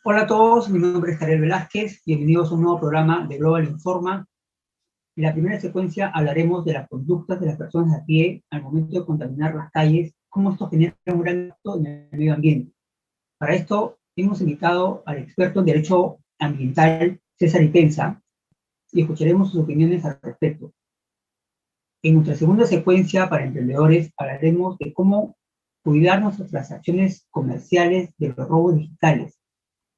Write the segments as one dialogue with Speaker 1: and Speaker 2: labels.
Speaker 1: Hola a todos, mi nombre es Karel Velázquez, bienvenidos a un nuevo programa de Global Informa. En la primera secuencia hablaremos de las conductas de las personas a pie al momento de contaminar las calles, cómo esto genera un gran impacto en el medio ambiente. Para esto hemos invitado al experto en Derecho Ambiental, César Ipenza, y escucharemos sus opiniones al respecto. En nuestra segunda secuencia para emprendedores hablaremos de cómo cuidar nuestras transacciones comerciales de los robos digitales.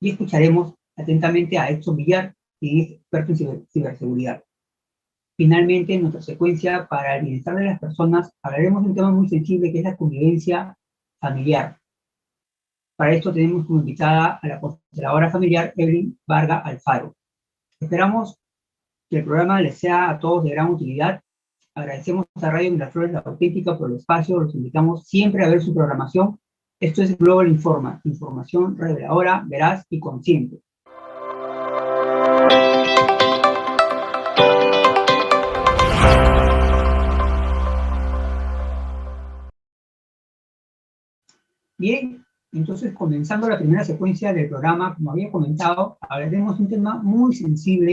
Speaker 1: Y escucharemos atentamente a Edson Villar, que es experto en ciberseguridad. Finalmente, en nuestra secuencia para el bienestar de las personas, hablaremos de un tema muy sensible que es la convivencia familiar. Para esto tenemos como invitada a la consteladora familiar Evelyn Varga Alfaro. Esperamos que el programa les sea a todos de gran utilidad. Agradecemos a Radio Miraflores La Auténtica por el espacio, los invitamos siempre a ver su programación. Esto es Global Informa, información reveladora, veraz y consciente. Bien, entonces comenzando la primera secuencia del programa, como había comentado, hablaremos de un tema muy sensible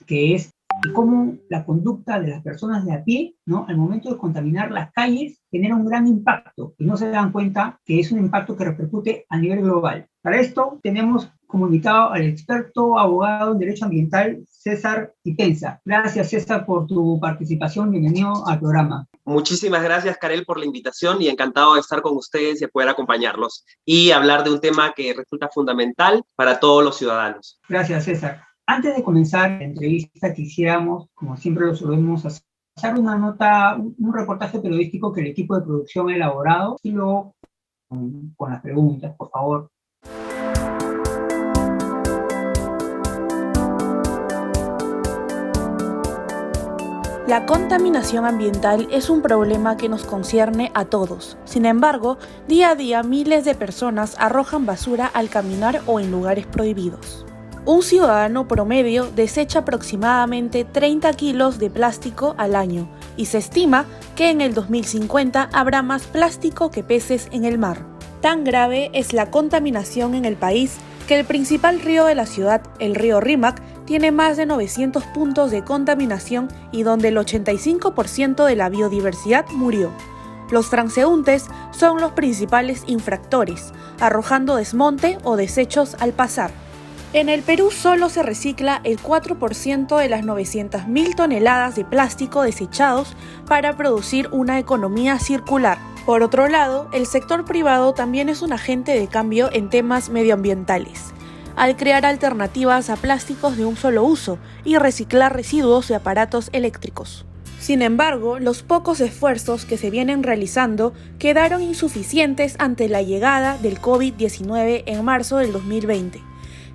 Speaker 1: que es cómo la conducta de las personas de a pie, ¿no?, al momento de contaminar las calles genera un gran impacto y no se dan cuenta que es un impacto que repercute a nivel global. Para esto tenemos como invitado al experto abogado en Derecho Ambiental, César Ipenza. Gracias, César, por tu participación. Bienvenido al programa.
Speaker 2: Muchísimas gracias, Karel, por la invitación y encantado de estar con ustedes y de poder acompañarlos y hablar de un tema que resulta fundamental para todos los ciudadanos.
Speaker 1: Gracias, César. Antes de comenzar la entrevista, quisiéramos, como siempre lo solemos hacer una nota, un reportaje periodístico que el equipo de producción ha elaborado y luego con las preguntas, por favor.
Speaker 3: La contaminación ambiental es un problema que nos concierne a todos. Sin embargo, día a día miles de personas arrojan basura al caminar o en lugares prohibidos. Un ciudadano promedio desecha aproximadamente 30 kilos de plástico al año y se estima que en el 2050 habrá más plástico que peces en el mar. Tan grave es la contaminación en el país que el principal río de la ciudad, el río Rímac, tiene más de 900 puntos de contaminación y donde el 85% de la biodiversidad murió. Los transeúntes son los principales infractores, arrojando desmonte o desechos al pasar. En el Perú solo se recicla el 4% de las 900.000 toneladas de plástico desechados para producir una economía circular. Por otro lado, el sector privado también es un agente de cambio en temas medioambientales, al crear alternativas a plásticos de un solo uso y reciclar residuos de aparatos eléctricos. Sin embargo, los pocos esfuerzos que se vienen realizando quedaron insuficientes ante la llegada del COVID-19 en marzo del 2020.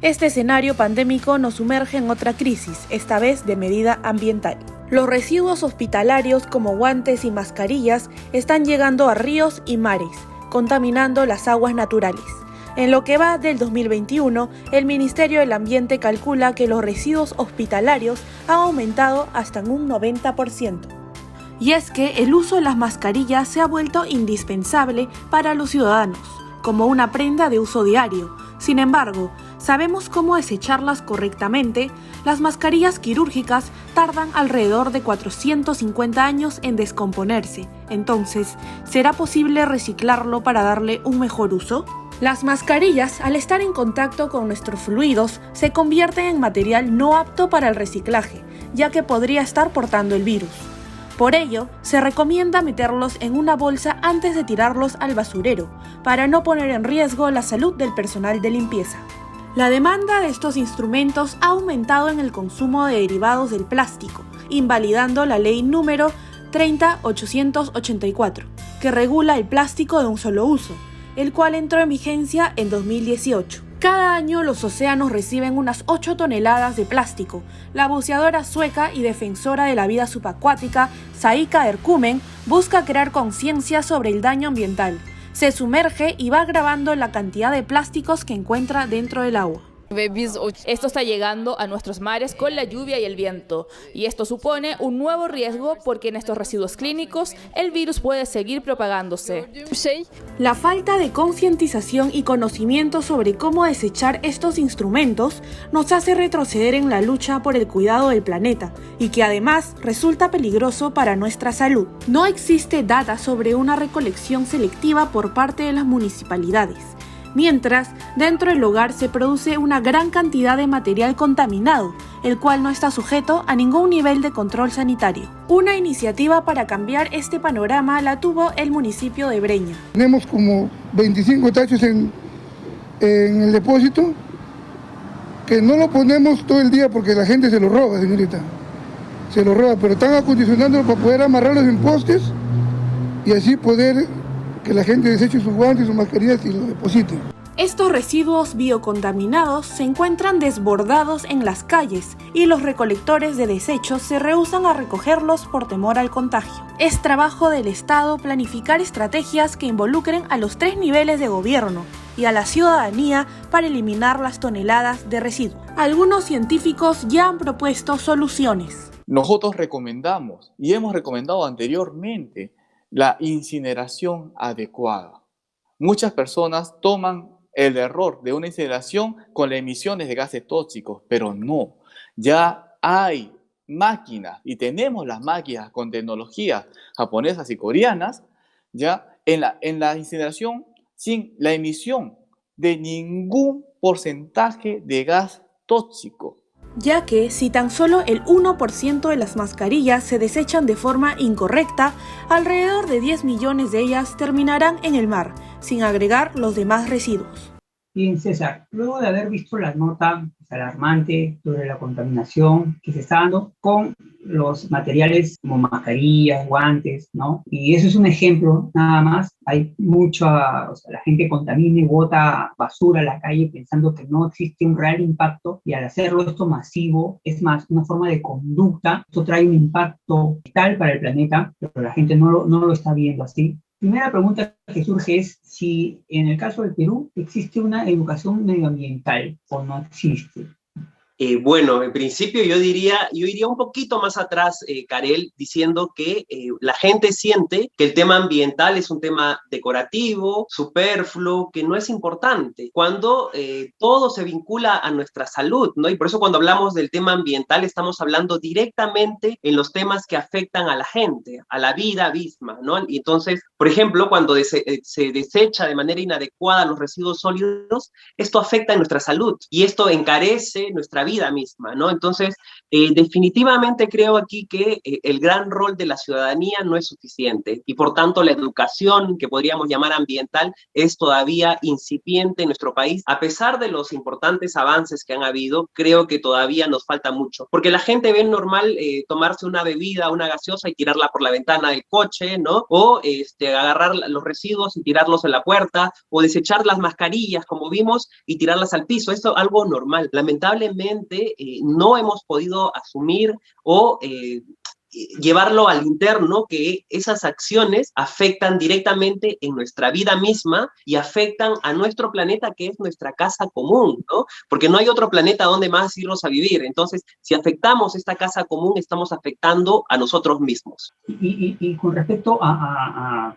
Speaker 3: Este escenario pandémico nos sumerge en otra crisis, esta vez de medida ambiental. Los residuos hospitalarios como guantes y mascarillas están llegando a ríos y mares, contaminando las aguas naturales. En lo que va del 2021, el Ministerio del Ambiente calcula que los residuos hospitalarios han aumentado hasta en un 90%. Y es que el uso de las mascarillas se ha vuelto indispensable para los ciudadanos, como una prenda de uso diario. Sin embargo, ¿sabemos cómo desecharlas correctamente? Las mascarillas quirúrgicas tardan alrededor de 450 años en descomponerse. Entonces, ¿será posible reciclarlo para darle un mejor uso? Las mascarillas, al estar en contacto con nuestros fluidos, se convierten en material no apto para el reciclaje, ya que podría estar portando el virus. Por ello, se recomienda meterlos en una bolsa antes de tirarlos al basurero, para no poner en riesgo la salud del personal de limpieza. La demanda de estos instrumentos ha aumentado en el consumo de derivados del plástico, invalidando la ley número 30.884, que regula el plástico de un solo uso, el cual entró en vigencia en 2018. Cada año los océanos reciben unas 8 toneladas de plástico. La buceadora sueca y defensora de la vida subacuática, Saika Erkumen, busca crear conciencia sobre el daño ambiental. Se sumerge y va grabando la cantidad de plásticos que encuentra dentro del agua.
Speaker 4: Esto está llegando a nuestros mares con la lluvia y el viento, y esto supone un nuevo riesgo porque en estos residuos clínicos el virus puede seguir propagándose.
Speaker 3: La falta de concientización y conocimiento sobre cómo desechar estos instrumentos nos hace retroceder en la lucha por el cuidado del planeta y que además resulta peligroso para nuestra salud. No existe data sobre una recolección selectiva por parte de las municipalidades. Mientras, dentro del hogar se produce una gran cantidad de material contaminado, el cual no está sujeto a ningún nivel de control sanitario. Una iniciativa para cambiar este panorama la tuvo el municipio de Breña.
Speaker 5: Tenemos como 25 tachos en el depósito, que no lo ponemos todo el día porque la gente se lo roba, señorita. Se lo roba, pero están acondicionándolo para poder amarrarlos en postes y así poder que la gente deseche sus guantes, sus mascarillas y los deposite.
Speaker 3: Estos residuos biocontaminados se encuentran desbordados en las calles y los recolectores de desechos se rehúsan a recogerlos por temor al contagio. Es trabajo del Estado planificar estrategias que involucren a los 3 niveles de gobierno y a la ciudadanía para eliminar las toneladas de residuos. Algunos científicos ya han propuesto soluciones.
Speaker 6: Nosotros recomendamos y hemos recomendado anteriormente la incineración adecuada. Muchas personas toman el error de una incineración con las emisiones de gases tóxicos, pero no. Ya hay máquinas y tenemos las máquinas con tecnologías japonesas y coreanas ya en la incineración sin la emisión de ningún porcentaje de gas tóxico.
Speaker 3: Ya que si tan solo el 1% de las mascarillas se desechan de forma incorrecta, alrededor de 10 millones de ellas terminarán en el mar, sin agregar los demás residuos.
Speaker 1: Bien, César, luego de haber visto la nota alarmante sobre la contaminación que se está dando con los materiales como mascarillas, guantes, ¿no? Y eso es un ejemplo nada más. Hay mucha, la gente contamina y bota basura a la calle pensando que no existe un real impacto, y al hacerlo esto masivo, es más una forma de conducta. Esto trae un impacto vital para el planeta, pero la gente no lo está viendo así. Primera pregunta que surge es si en el caso del Perú existe una educación medioambiental o no existe.
Speaker 2: Bueno, en principio yo iría un poquito más atrás, Karel, diciendo que la gente siente que el tema ambiental es un tema decorativo, superfluo, que no es importante, cuando todo se vincula a nuestra salud, ¿no? Y por eso cuando hablamos del tema ambiental estamos hablando directamente en los temas que afectan a la gente, a la vida misma, ¿no? Y entonces, por ejemplo, cuando se desecha de manera inadecuada los residuos sólidos, esto afecta a nuestra salud y esto encarece nuestra vida misma, ¿no? Entonces, definitivamente creo aquí que el gran rol de la ciudadanía no es suficiente y por tanto la educación que podríamos llamar ambiental es todavía incipiente en nuestro país. A pesar de los importantes avances que han habido, creo que todavía nos falta mucho, porque la gente ve normal tomarse una bebida, una gaseosa y tirarla por la ventana del coche, ¿no? O agarrar los residuos y tirarlos en la puerta, o desechar las mascarillas, como vimos, y tirarlas al piso. Esto es algo normal. Lamentablemente, no hemos podido asumir o llevarlo al interno, que esas acciones afectan directamente en nuestra vida misma y afectan a nuestro planeta, que es nuestra casa común, ¿no? Porque no hay otro planeta donde más irnos a vivir. Entonces, si afectamos esta casa común, estamos afectando a nosotros mismos.
Speaker 1: Y con respecto a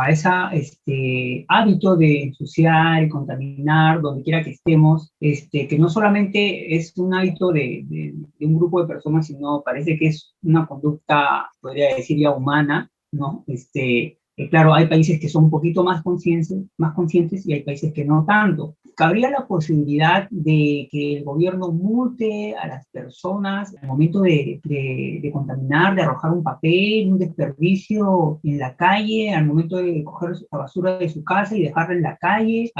Speaker 1: ese hábito de ensuciar y contaminar donde quiera que estemos, que no solamente es un hábito de un grupo de personas, sino parece que es una conducta, podría decir ya humana, ¿no? Claro, hay países que son un poquito más conscientes y hay países que no tanto. ¿Cabría la posibilidad de que el gobierno multe a las personas al momento de contaminar, de arrojar un papel, un desperdicio en la calle, al momento de coger la basura de su casa y dejarla en la calle?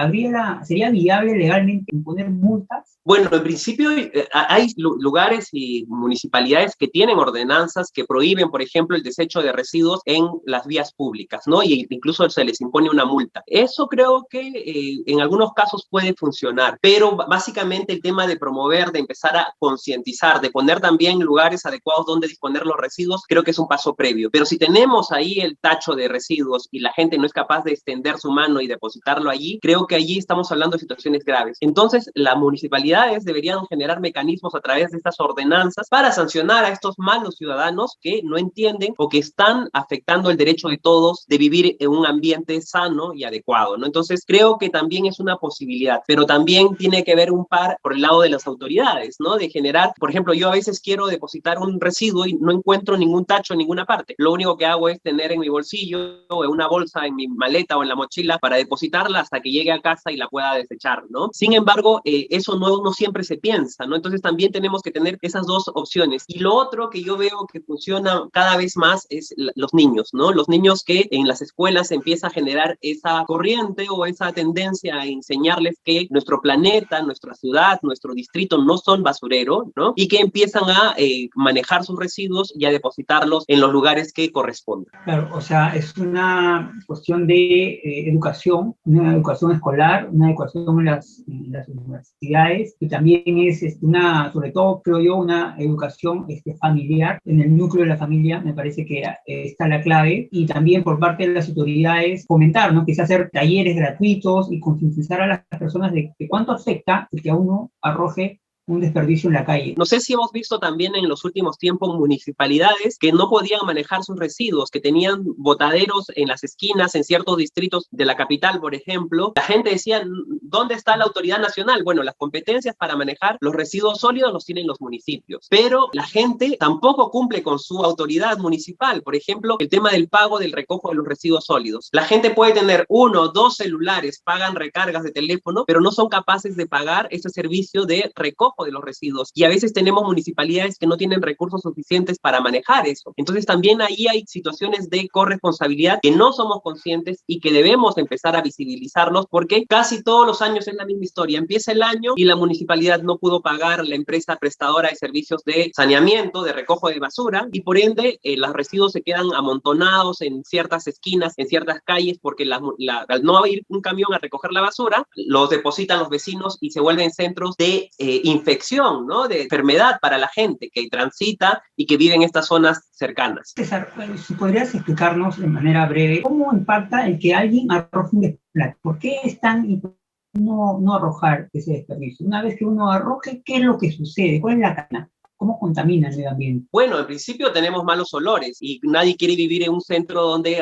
Speaker 1: ¿Sería viable legalmente imponer multas?
Speaker 2: Bueno, en principio hay lugares y municipalidades que tienen ordenanzas que prohíben, por ejemplo, el desecho de residuos en las vías públicas, ¿no? Y incluso se les impone una multa. Eso creo que en algunos casos puede puede funcionar, pero básicamente el tema de promover, de empezar a concientizar, de poner también lugares adecuados donde disponer los residuos, creo que es un paso previo. Pero si tenemos ahí el tacho de residuos y la gente no es capaz de extender su mano y depositarlo allí, creo que allí estamos hablando de situaciones graves. Entonces, las municipalidades deberían generar mecanismos a través de estas ordenanzas para sancionar a estos malos ciudadanos que no entienden o que están afectando el derecho de todos de vivir en un ambiente sano y adecuado, ¿no? Entonces, creo que también es una posibilidad, pero también tiene que ver un par por el lado de las autoridades, ¿no? De generar, por ejemplo, yo a veces quiero depositar un residuo y no encuentro ningún tacho en ninguna parte. Lo único que hago es tener en mi bolsillo o en una bolsa, en mi maleta o en la mochila para depositarla hasta que llegue a casa y la pueda desechar, ¿no? Sin embargo, eso no siempre se piensa, ¿no? Entonces también tenemos que tener esas dos opciones. Y lo otro que yo veo que funciona cada vez más es los niños, ¿no? Los niños que en las escuelas empieza a generar esa corriente o esa tendencia a enseñarles que nuestro planeta, nuestra ciudad, nuestro distrito no son basurero, ¿no? Y que empiezan a manejar sus residuos y a depositarlos en los lugares que corresponden.
Speaker 1: Claro, o sea, es una cuestión de educación, una educación escolar, una educación en las universidades, y también es una, sobre todo creo yo, una educación familiar, en el núcleo de la familia. Me parece que está la clave, y también por parte de las autoridades fomentar, ¿no? Quizás hacer talleres gratuitos y concientizar a las personas de cuánto afecta el que a uno arroje un desperdicio en la calle.
Speaker 2: No sé si hemos visto también en los últimos tiempos municipalidades que no podían manejar sus residuos, que tenían botaderos en las esquinas, en ciertos distritos de la capital, por ejemplo. La gente decía, ¿dónde está la autoridad nacional? Bueno, las competencias para manejar los residuos sólidos los tienen los municipios, pero la gente tampoco cumple con su autoridad municipal. Por ejemplo, el tema del pago del recojo de los residuos sólidos. La gente puede tener 1 o 2 celulares, pagan recargas de teléfono, pero no son capaces de pagar ese servicio de recojo de los residuos, y a veces tenemos municipalidades que no tienen recursos suficientes para manejar eso. Entonces también ahí hay situaciones de corresponsabilidad que no somos conscientes y que debemos empezar a visibilizarlos, porque casi todos los años es la misma historia. Empieza el año y la municipalidad no pudo pagar la empresa prestadora de servicios de saneamiento, de recojo de basura, y por ende los residuos se quedan amontonados en ciertas esquinas, en ciertas calles, porque al no ir un camión a recoger la basura, los depositan los vecinos y se vuelven centros de infección, ¿no? De enfermedad para la gente que transita y que vive en estas zonas cercanas.
Speaker 1: César, si podrías explicarnos de manera breve cómo impacta el que alguien arroje un desperdicio. ¿Por qué es tan importante no arrojar ese desperdicio? Una vez que uno arroje, ¿qué es lo que sucede? ¿Cuál es la cadena? ¿Cómo contamina el medio ambiente?
Speaker 2: Bueno, en principio tenemos malos olores y nadie quiere vivir en un centro donde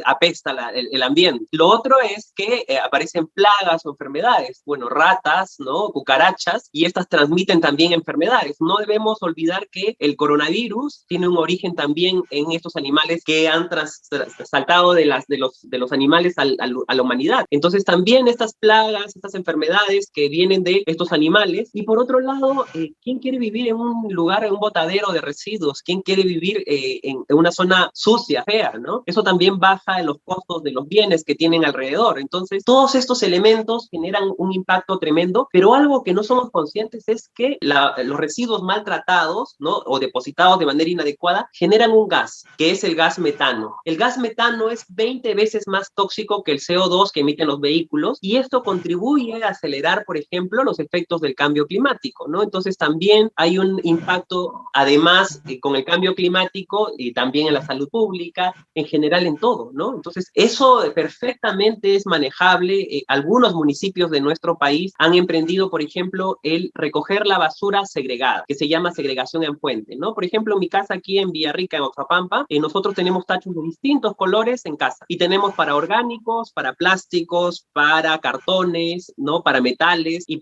Speaker 2: apesta el ambiente. Lo otro es que aparecen plagas o enfermedades. Bueno, ratas, ¿no? Cucarachas, y estas transmiten también enfermedades. No debemos olvidar que el coronavirus tiene un origen también en estos animales que han saltado de los animales a la humanidad. Entonces también estas plagas, estas enfermedades que vienen de estos animales. Y por otro lado, ¿quién quiere vivir en un lugar, en un botadero de residuos? ¿Quién quiere vivir en una zona sucia, fea, ¿no? Eso también baja en los costos de los bienes que tienen alrededor. Entonces, todos estos elementos generan un impacto tremendo, pero algo que no somos conscientes es que los residuos maltratados, ¿no? O depositados de manera inadecuada generan un gas, que es el gas metano. El gas metano es 20 veces más tóxico que el CO2 que emiten los vehículos, y esto contribuye a acelerar, por ejemplo, los efectos del cambio climático, ¿no? Entonces, también hay un impacto, además, con el cambio climático y también en la salud pública, en general en todo, ¿no? Entonces, eso perfectamente es manejable. Algunos municipios de nuestro país han emprendido, por ejemplo, el recoger la basura segregada, que se llama segregación en fuente, ¿no? Por ejemplo, en mi casa aquí en Villarrica, en Oxapampa, nosotros tenemos tachos de distintos colores en casa, y tenemos para orgánicos, para plásticos, para cartones, ¿no? Para metales, y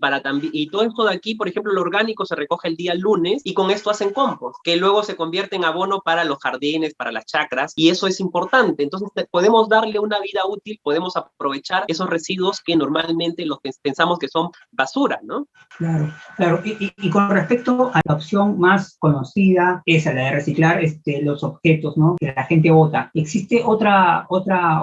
Speaker 2: todo esto de aquí, por ejemplo, el orgánico se recoge el día lunes, y con esto hacen compost, que luego se convierte en abono para los jardines, para las chacras, y eso es importante. Entonces podemos darle una vida útil, podemos aprovechar esos residuos que normalmente los pensamos que son basura, ¿no?
Speaker 1: Claro, claro. Y con respecto a la opción más conocida, esa, la de reciclar los objetos, ¿no? Que la gente bota, ¿existe otra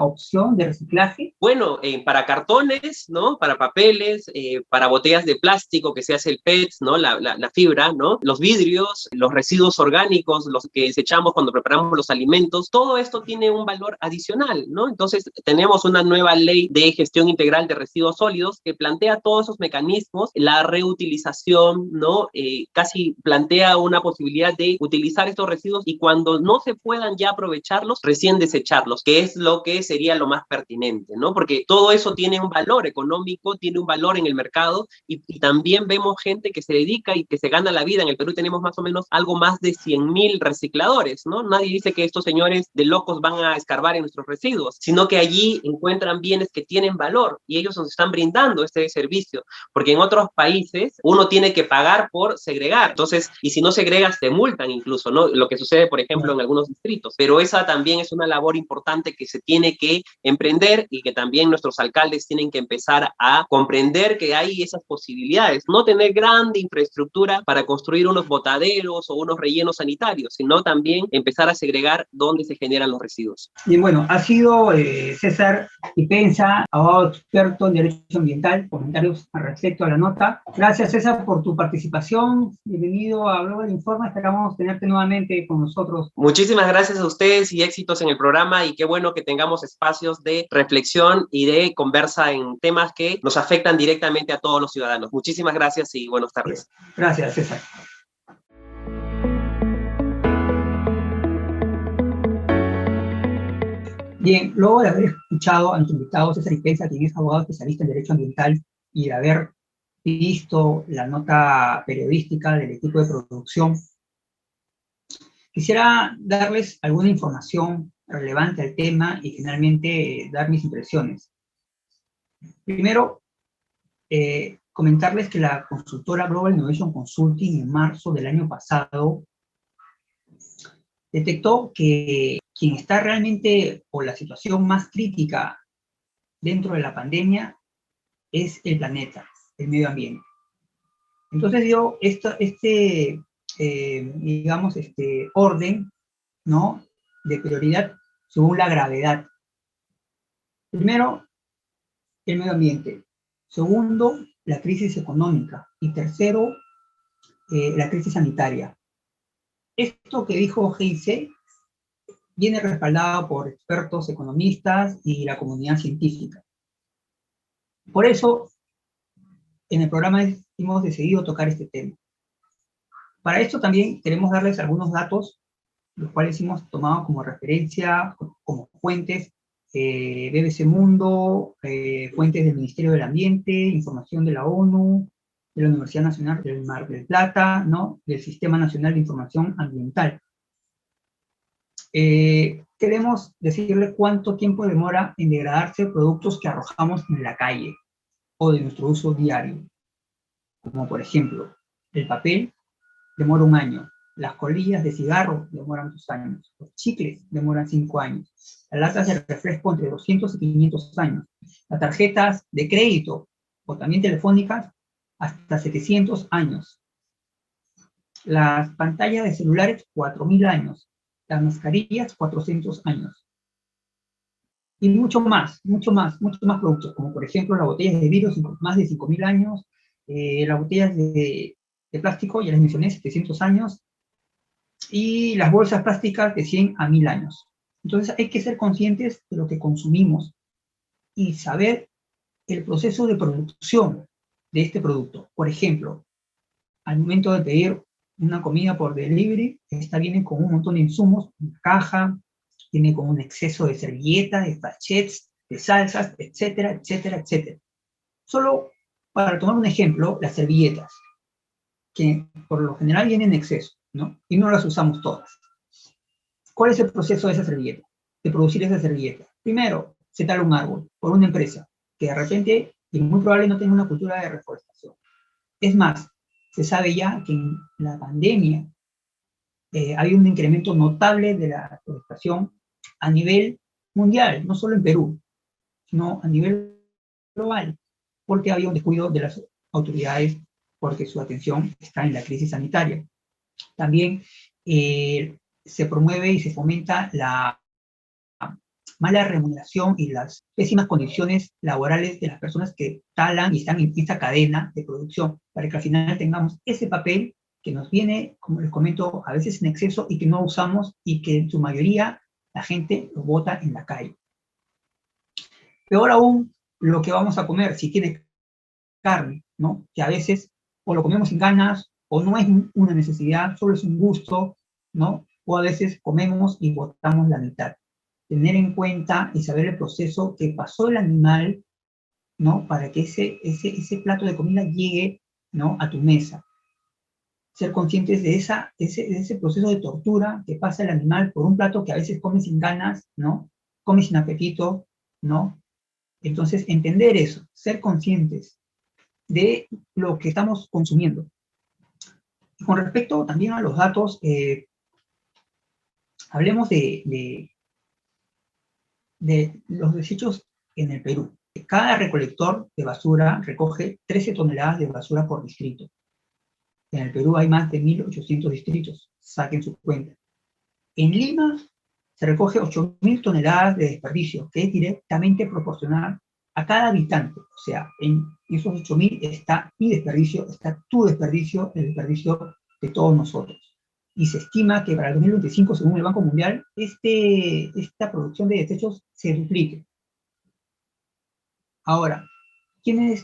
Speaker 1: opción de reciclaje?
Speaker 2: Bueno, para cartones, ¿no? Para papeles, para botellas de plástico, que se hace el PET, ¿no? La fibra, ¿no? Los vidrios vidrios, los residuos orgánicos, los que desechamos cuando preparamos los alimentos, todo esto tiene un valor adicional, ¿no? Entonces tenemos una nueva ley de gestión integral de residuos sólidos que plantea todos esos mecanismos, la reutilización, ¿no? Casi plantea una posibilidad de utilizar estos residuos y cuando no se puedan ya aprovecharlos, recién desecharlos, que es lo que sería lo más pertinente, ¿no? Porque todo eso tiene un valor económico, tiene un valor en el mercado y también vemos gente que se dedica y que se gana la vida. En el Perú tenemos más o menos algo más de 100.000 recicladores, ¿no? Nadie dice que estos señores de locos van a escarbar en nuestros residuos, sino que allí encuentran bienes que tienen valor y ellos nos están brindando este servicio, porque en otros países uno tiene que pagar por segregar, entonces, y si no segregas te multan incluso, ¿no? Lo que sucede, por ejemplo, en algunos distritos, pero esa también es una labor importante que se tiene que emprender y que también nuestros alcaldes tienen que empezar a comprender que hay esas posibilidades, no tener grande infraestructura para construir unos botaderos o unos rellenos sanitarios, sino también empezar a segregar dónde se generan los residuos.
Speaker 1: Bien, bueno, ha sido César Ipenza, abogado experto en Derecho Ambiental, comentarios al respecto a la nota. Gracias, César, por tu participación. Bienvenido a Global Informa, esperamos tenerte nuevamente con nosotros.
Speaker 2: Muchísimas gracias a ustedes y éxitos en el programa y qué bueno que tengamos espacios de reflexión y de conversa en temas que nos afectan directamente a todos los ciudadanos. Muchísimas gracias y buenas tardes.
Speaker 1: Gracias, César. Bien, luego de haber escuchado a nuestro invitado César Ipenza, quien es abogado especialista en Derecho Ambiental, y de haber visto la nota periodística del equipo de producción, quisiera darles alguna información relevante al tema y finalmente dar mis impresiones. Primero, comentarles que la consultora Global Innovation Consulting en marzo del año pasado detectó que quien está realmente, o la situación más crítica dentro de la pandemia, es el planeta, el medio ambiente. Entonces dio digamos, orden, ¿no?, de prioridad según la gravedad. Primero, el medio ambiente. Segundo, la crisis económica. Y tercero, la crisis sanitaria. Esto que dijo GIC viene respaldado por expertos economistas y la comunidad científica. Por eso, en el programa hemos decidido tocar este tema. Para esto también queremos darles algunos datos, los cuales hemos tomado como referencia, como fuentes, BBC Mundo, fuentes del Ministerio del Ambiente, información de la ONU, de la Universidad Nacional del Mar del Plata, ¿no?, del Sistema Nacional de Información Ambiental. Queremos decirle cuánto tiempo demora en degradarse productos que arrojamos en la calle o de nuestro uso diario. Como por ejemplo, el papel demora 1 año, las colillas de cigarro demoran 2 años, los chicles demoran 5 años, las latas de refresco entre 200 y 500 años, las tarjetas de crédito o también telefónicas hasta 700 años, las pantallas de celulares 4.000 años, las mascarillas 400 años. Y mucho más productos, como por ejemplo las botellas de vidrio, más de 5.000 años, las botellas de plástico, ya les mencioné, 700 años, y las bolsas plásticas de 100 a 1.000 años. Entonces hay que ser conscientes de lo que consumimos y saber el proceso de producción de este producto. Por ejemplo, al momento de pedir una comida por delivery, esta viene con un montón de insumos, una caja, viene con un exceso de servilletas, de sachets, de salsas, etcétera, etcétera, etcétera. Solo para tomar un ejemplo, las servilletas, que por lo general vienen en exceso, ¿no?, y no las usamos todas. ¿Cuál es el proceso de esa servilleta? De producir esa servilleta. Primero, se tala un árbol por una empresa que de repente, y muy probable, no tenga una cultura de reforestación. Es más, se sabe ya que en la pandemia hay un incremento notable de la reforestación a nivel mundial, no solo en Perú, sino a nivel global, porque había un descuido de las autoridades porque su atención está en la crisis sanitaria. También se promueve y se fomenta la mala remuneración y las pésimas condiciones laborales de las personas que talan y están en esta cadena de producción, para que al final tengamos ese papel que nos viene, como les comento, a veces en exceso y que no usamos y que en su mayoría la gente lo bota en la calle. Peor aún, lo que vamos a comer, si tiene carne, ¿no? Que a veces o lo comemos sin ganas, o no es una necesidad, solo es un gusto, ¿no? O a veces comemos y botamos la mitad. Tener en cuenta y saber el proceso que pasó el animal, ¿no? Para que ese plato de comida llegue, ¿no? A tu mesa. Ser conscientes de ese proceso de tortura que pasa el animal por un plato que a veces come sin ganas, ¿no? Come sin apetito, ¿no? Entonces, entender eso, ser conscientes de lo que estamos consumiendo. Y con respecto también a los datos, hablemos de los desechos en el Perú. Cada recolector de basura recoge 13 toneladas de basura por distrito. En el Perú hay más de 1.800 distritos, saquen su cuenta. En Lima se recoge 8.000 toneladas de desperdicio, que es directamente proporcional a cada habitante. O sea, en esos 8.000 está mi desperdicio, está tu desperdicio, el desperdicio de todos nosotros. Y se estima que para el 2025, según el Banco Mundial, esta producción de desechos se duplique. Ahora,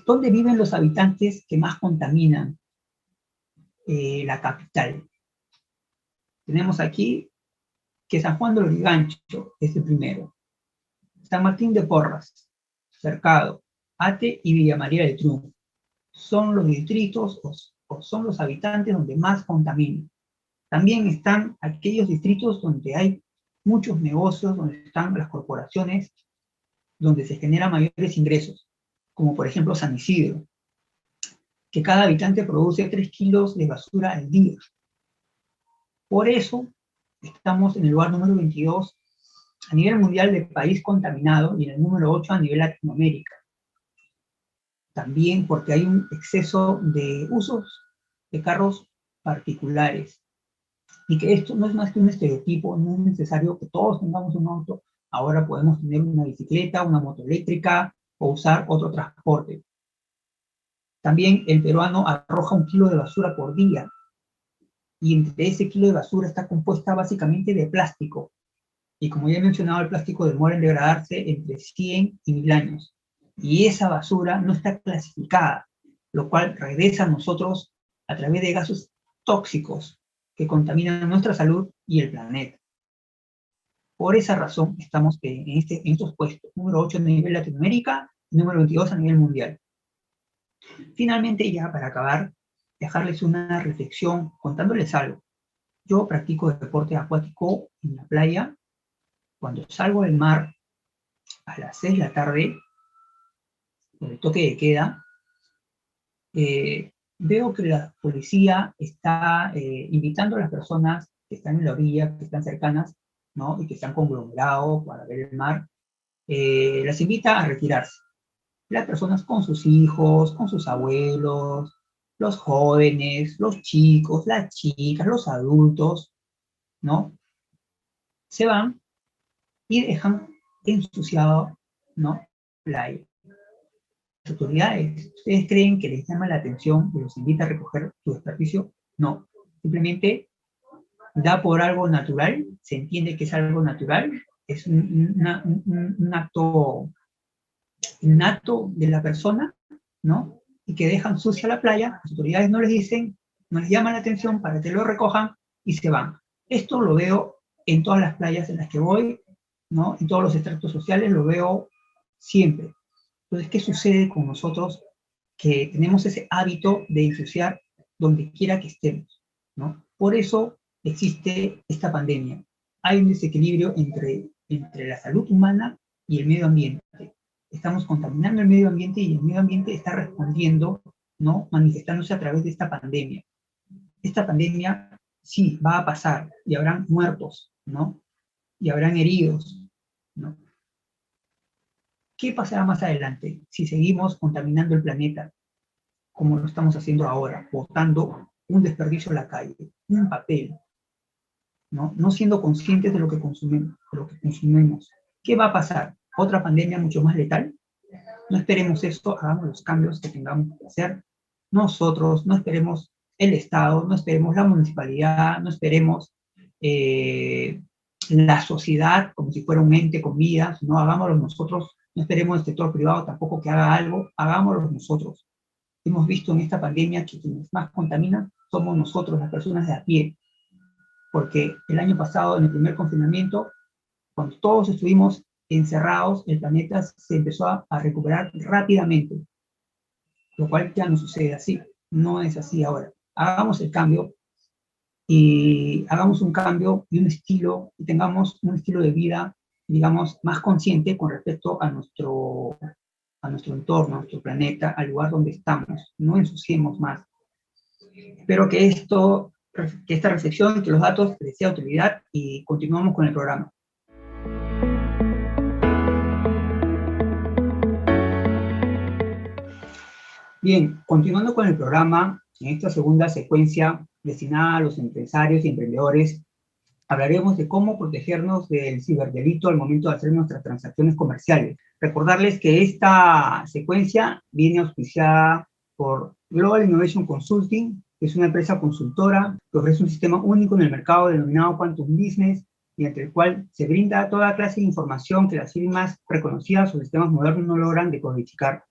Speaker 1: ¿dónde viven los habitantes que más contaminan la capital? Tenemos aquí que San Juan de Lurigancho es el primero. San Martín de Porras, Cercado, Ate y Villa María del Triunfo. Son los distritos o son los habitantes donde más contaminan. También están aquellos distritos donde hay muchos negocios, donde están las corporaciones, donde se generan mayores ingresos, como por ejemplo San Isidro, que cada habitante produce 3 kilos de basura al día. Por eso estamos en el lugar número 22 a nivel mundial de país contaminado y en el número 8 a nivel Latinoamérica. También porque hay un exceso de usos de carros particulares. Y que esto no es más que un estereotipo, no es necesario que todos tengamos un auto. Ahora podemos tener una bicicleta, una moto eléctrica o usar otro transporte. También el peruano arroja 1 kilo de basura por día. Y entre ese kilo de basura está compuesta básicamente de plástico. Y como ya he mencionado, el plástico demora en degradarse entre 100 y 1000 años. Y esa basura no está clasificada, lo cual regresa a nosotros a través de gases tóxicos que contaminan nuestra salud y el planeta. Por esa razón estamos en estos puestos, número 8 a nivel Latinoamérica y número 22 a nivel mundial. Finalmente, ya para acabar, dejarles una reflexión contándoles algo. Yo practico deporte acuático en la playa. Cuando salgo del mar a las 6 de la tarde, con el toque de queda, veo que la policía está invitando a las personas que están en la orilla, que están cercanas, ¿no? Y que están conglomerados para ver el mar, las invita a retirarse. Las personas con sus hijos, con sus abuelos, los jóvenes, los chicos, las chicas, los adultos, ¿no? Se van y dejan ensuciado, ¿no? Playa. Las autoridades, ¿ustedes creen que les llama la atención y los invita a recoger su desperdicio? No, simplemente da por algo natural, se entiende que es algo natural, es un acto innato de la persona, ¿no? Y que dejan sucia la playa, las autoridades no les dicen, no les llama la atención para que lo recojan y se van. Esto lo veo en todas las playas en las que voy, ¿no? En todos los estratos sociales lo veo siempre. Entonces, ¿qué sucede con nosotros que tenemos ese hábito de ensuciar donde quiera que estemos, ¿no? Por eso existe esta pandemia. Hay un desequilibrio entre la salud humana y el medio ambiente. Estamos contaminando el medio ambiente y el medio ambiente está respondiendo, ¿no? Manifestándose a través de esta pandemia. Esta pandemia sí va a pasar y habrán muertos, ¿no? Y habrán heridos, ¿no? ¿Qué pasará más adelante si seguimos contaminando el planeta como lo estamos haciendo ahora, botando un desperdicio a la calle, un papel, ¿no? No siendo conscientes de lo que consumimos? ¿Qué va a pasar? ¿Otra pandemia mucho más letal? No esperemos esto, hagamos los cambios que tengamos que hacer nosotros, no esperemos el Estado, no esperemos la municipalidad, no esperemos la sociedad como si fuera un ente con vidas, no, hagámoslo nosotros, no esperemos el sector privado tampoco que haga algo, hagámoslo nosotros. Hemos visto en esta pandemia que quienes más contaminan somos nosotros, las personas de a pie, porque el año pasado, en el primer confinamiento, cuando todos estuvimos encerrados, el planeta se empezó a recuperar rápidamente, lo cual ya no sucede así, no es así ahora. Hagamos el cambio, y hagamos un cambio y un estilo, y tengamos un estilo de vida, digamos, más consciente con respecto a nuestro entorno, a nuestro planeta, al lugar donde estamos. No ensuciemos más. Espero que esta reflexión, que los datos les sea de utilidad, y continuamos con el programa. Bien, continuando con el programa, en esta segunda secuencia destinada a los empresarios y emprendedores, hablaremos de cómo protegernos del ciberdelito al momento de hacer nuestras transacciones comerciales. Recordarles que esta secuencia viene auspiciada por Global Innovation Consulting, que es una empresa consultora que ofrece un sistema único en el mercado denominado Quantum Business, mediante el cual se brinda toda clase de información que las firmas reconocidas o sistemas modernos no logran decodificar.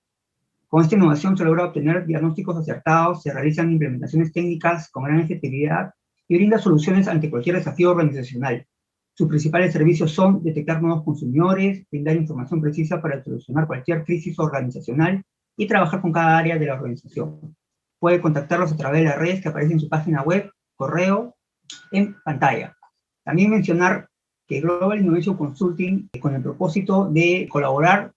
Speaker 1: Con esta innovación se logra obtener diagnósticos acertados, se realizan implementaciones técnicas con gran efectividad y brinda soluciones ante cualquier desafío organizacional. Sus principales servicios son detectar nuevos consumidores, brindar información precisa para solucionar cualquier crisis organizacional y trabajar con cada área de la organización. Puede contactarlos a través de las redes que aparecen en su página web, correo, en pantalla. También mencionar que Global Innovation Consulting, con el propósito de colaborar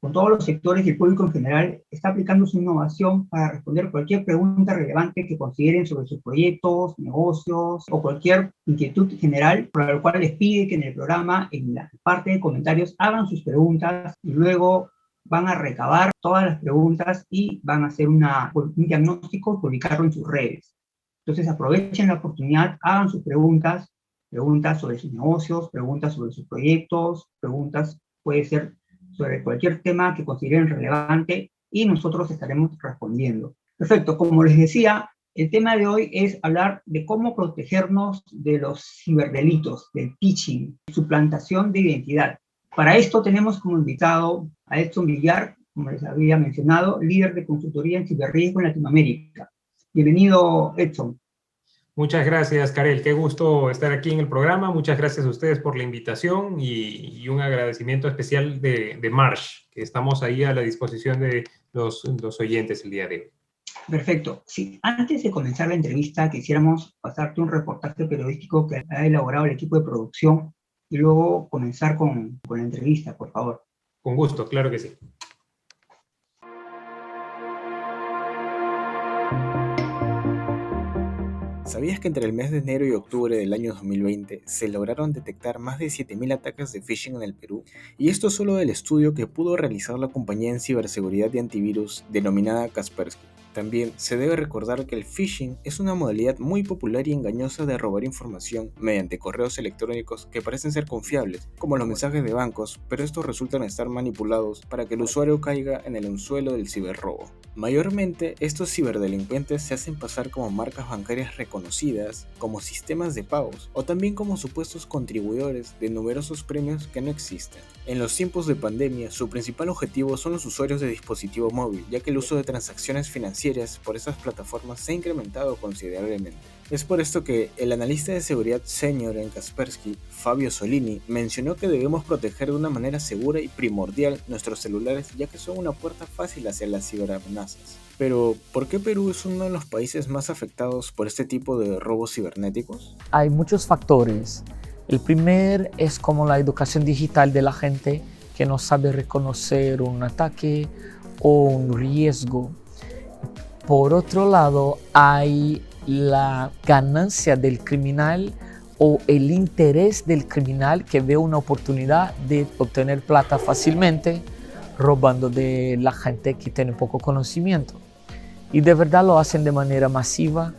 Speaker 1: con todos los sectores y el público en general, está aplicando su innovación para responder cualquier pregunta relevante que consideren sobre sus proyectos, negocios o cualquier inquietud general, por la cual les pide que en el programa, en la parte de comentarios, hagan sus preguntas y luego van a recabar todas las preguntas y van a hacer un diagnóstico y publicarlo en sus redes. Entonces aprovechen la oportunidad, hagan sus preguntas sobre sus negocios, preguntas sobre sus proyectos, preguntas puede ser sobre cualquier tema que consideren relevante y nosotros estaremos respondiendo. Perfecto, como les decía, el tema de hoy es hablar de cómo protegernos de los ciberdelitos, del phishing, suplantación de identidad. Para esto tenemos como invitado a Edson Villar, como les había mencionado, líder de consultoría en ciberriesgo en Latinoamérica. Bienvenido, Edson.
Speaker 7: Muchas gracias, Karel. Qué gusto estar aquí en el programa. Muchas gracias a ustedes por la invitación y un agradecimiento especial de Marsh, que estamos ahí a la disposición de los oyentes el día de hoy. Perfecto. Sí, antes de comenzar la entrevista, quisiéramos pasarte un reportaje periodístico que ha elaborado el equipo de producción y luego comenzar con la entrevista, por favor. Con gusto, claro que sí.
Speaker 8: ¿Sabías que entre el mes de enero y octubre del año 2020 se lograron detectar más de 7.000 ataques de phishing en el Perú? Y esto solo del estudio que pudo realizar la compañía en ciberseguridad y antivirus denominada Kaspersky. También se debe recordar que el phishing es una modalidad muy popular y engañosa de robar información mediante correos electrónicos que parecen ser confiables, como los mensajes de bancos, pero estos resultan estar manipulados para que el usuario caiga en el anzuelo del ciberrobo. Mayormente, estos ciberdelincuentes se hacen pasar como marcas bancarias reconocidas, como sistemas de pagos, o también como supuestos contribuidores de numerosos premios que no existen. En los tiempos de pandemia, su principal objetivo son los usuarios de dispositivo móvil, ya que el uso de transacciones financieras por estas plataformas se ha incrementado considerablemente. Es por esto que el analista de seguridad senior en Kaspersky, Fabio Solini, mencionó que debemos proteger de una manera segura y primordial nuestros celulares, ya que son una puerta fácil hacia las ciberamenazas. Pero, ¿por qué Perú es uno de los países más afectados por este tipo de robos cibernéticos?
Speaker 9: Hay muchos factores. El primer es como la educación digital de la gente que no sabe reconocer un ataque o un riesgo. Por otro lado, hay la ganancia del criminal o el interés del criminal que ve una oportunidad de obtener plata fácilmente robando de la gente que tiene poco conocimiento. Y de verdad lo hacen de manera masiva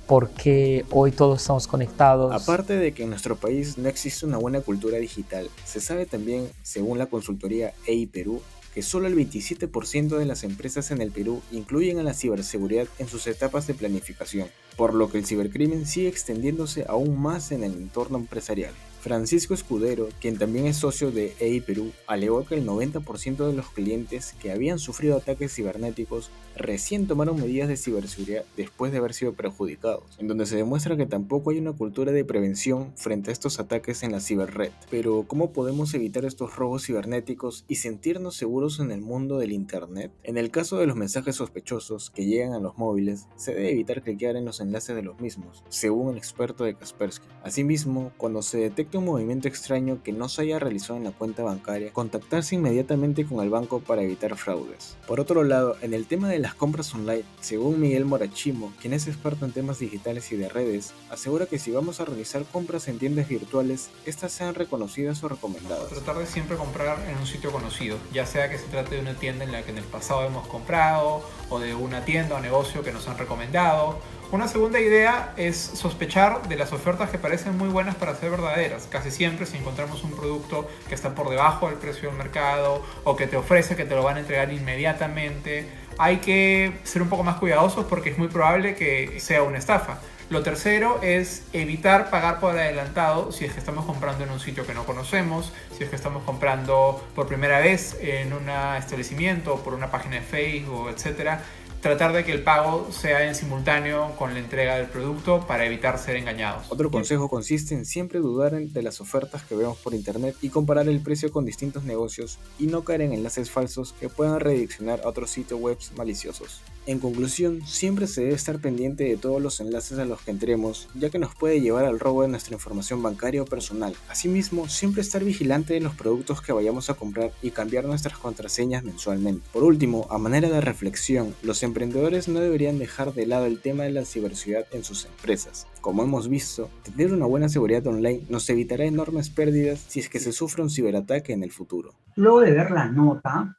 Speaker 9: porque hoy todos estamos conectados.
Speaker 8: Aparte de que en nuestro país no existe una buena cultura digital, se sabe también, según la consultoría EI Perú, que solo el 27% de las empresas en el Perú incluyen a la ciberseguridad en sus etapas de planificación, por lo que el cibercrimen sigue extendiéndose aún más en el entorno empresarial. Francisco Escudero, quien también es socio de EI Perú, alegó que el 90% de los clientes que habían sufrido ataques cibernéticos recién tomaron medidas de ciberseguridad después de haber sido perjudicados, en donde se demuestra que tampoco hay una cultura de prevención frente a estos ataques en la ciberred. Pero, ¿cómo podemos evitar estos robos cibernéticos y sentirnos seguros en el mundo del Internet? En el caso de los mensajes sospechosos que llegan a los móviles, se debe evitar clicar en los enlaces de los mismos, según el experto de Kaspersky. Asimismo, cuando se detecta un movimiento extraño que no se haya realizado en la cuenta bancaria, contactarse inmediatamente con el banco para evitar fraudes. Por otro lado, en el tema de las compras online, según Miguel Morachimo, quien es experto en temas digitales y de redes, asegura que si vamos a realizar compras en tiendas virtuales, estas sean reconocidas o recomendadas.
Speaker 10: Tratar de siempre comprar en un sitio conocido, ya sea que se trate de una tienda en la que en el pasado hemos comprado, o de una tienda o negocio que nos han recomendado. Una segunda idea es sospechar de las ofertas que parecen muy buenas para ser verdaderas. Casi siempre, si encontramos un producto que está por debajo del precio del mercado o que te ofrece que te lo van a entregar inmediatamente, hay que ser un poco más cuidadosos porque es muy probable que sea una estafa. Lo tercero es evitar pagar por adelantado si es que estamos comprando en un sitio que no conocemos, si es que estamos comprando por primera vez en un establecimiento, por una página de Facebook, etcétera. Tratar de que el pago sea en simultáneo con la entrega del producto para evitar ser engañados.
Speaker 8: Otro consejo consiste en siempre dudar de las ofertas que vemos por internet y comparar el precio con distintos negocios y no caer en enlaces falsos que puedan redireccionar a otros sitios web maliciosos. En conclusión, siempre se debe estar pendiente de todos los enlaces a los que entremos, ya que nos puede llevar al robo de nuestra información bancaria o personal. Asimismo, siempre estar vigilante de los productos que vayamos a comprar y cambiar nuestras contraseñas mensualmente. Por último, a manera de reflexión, los emprendedores no deberían dejar de lado el tema de la ciberseguridad en sus empresas. Como hemos visto, tener una buena seguridad online nos evitará enormes pérdidas si es que se sufre un ciberataque en el futuro.
Speaker 1: Luego de ver la nota,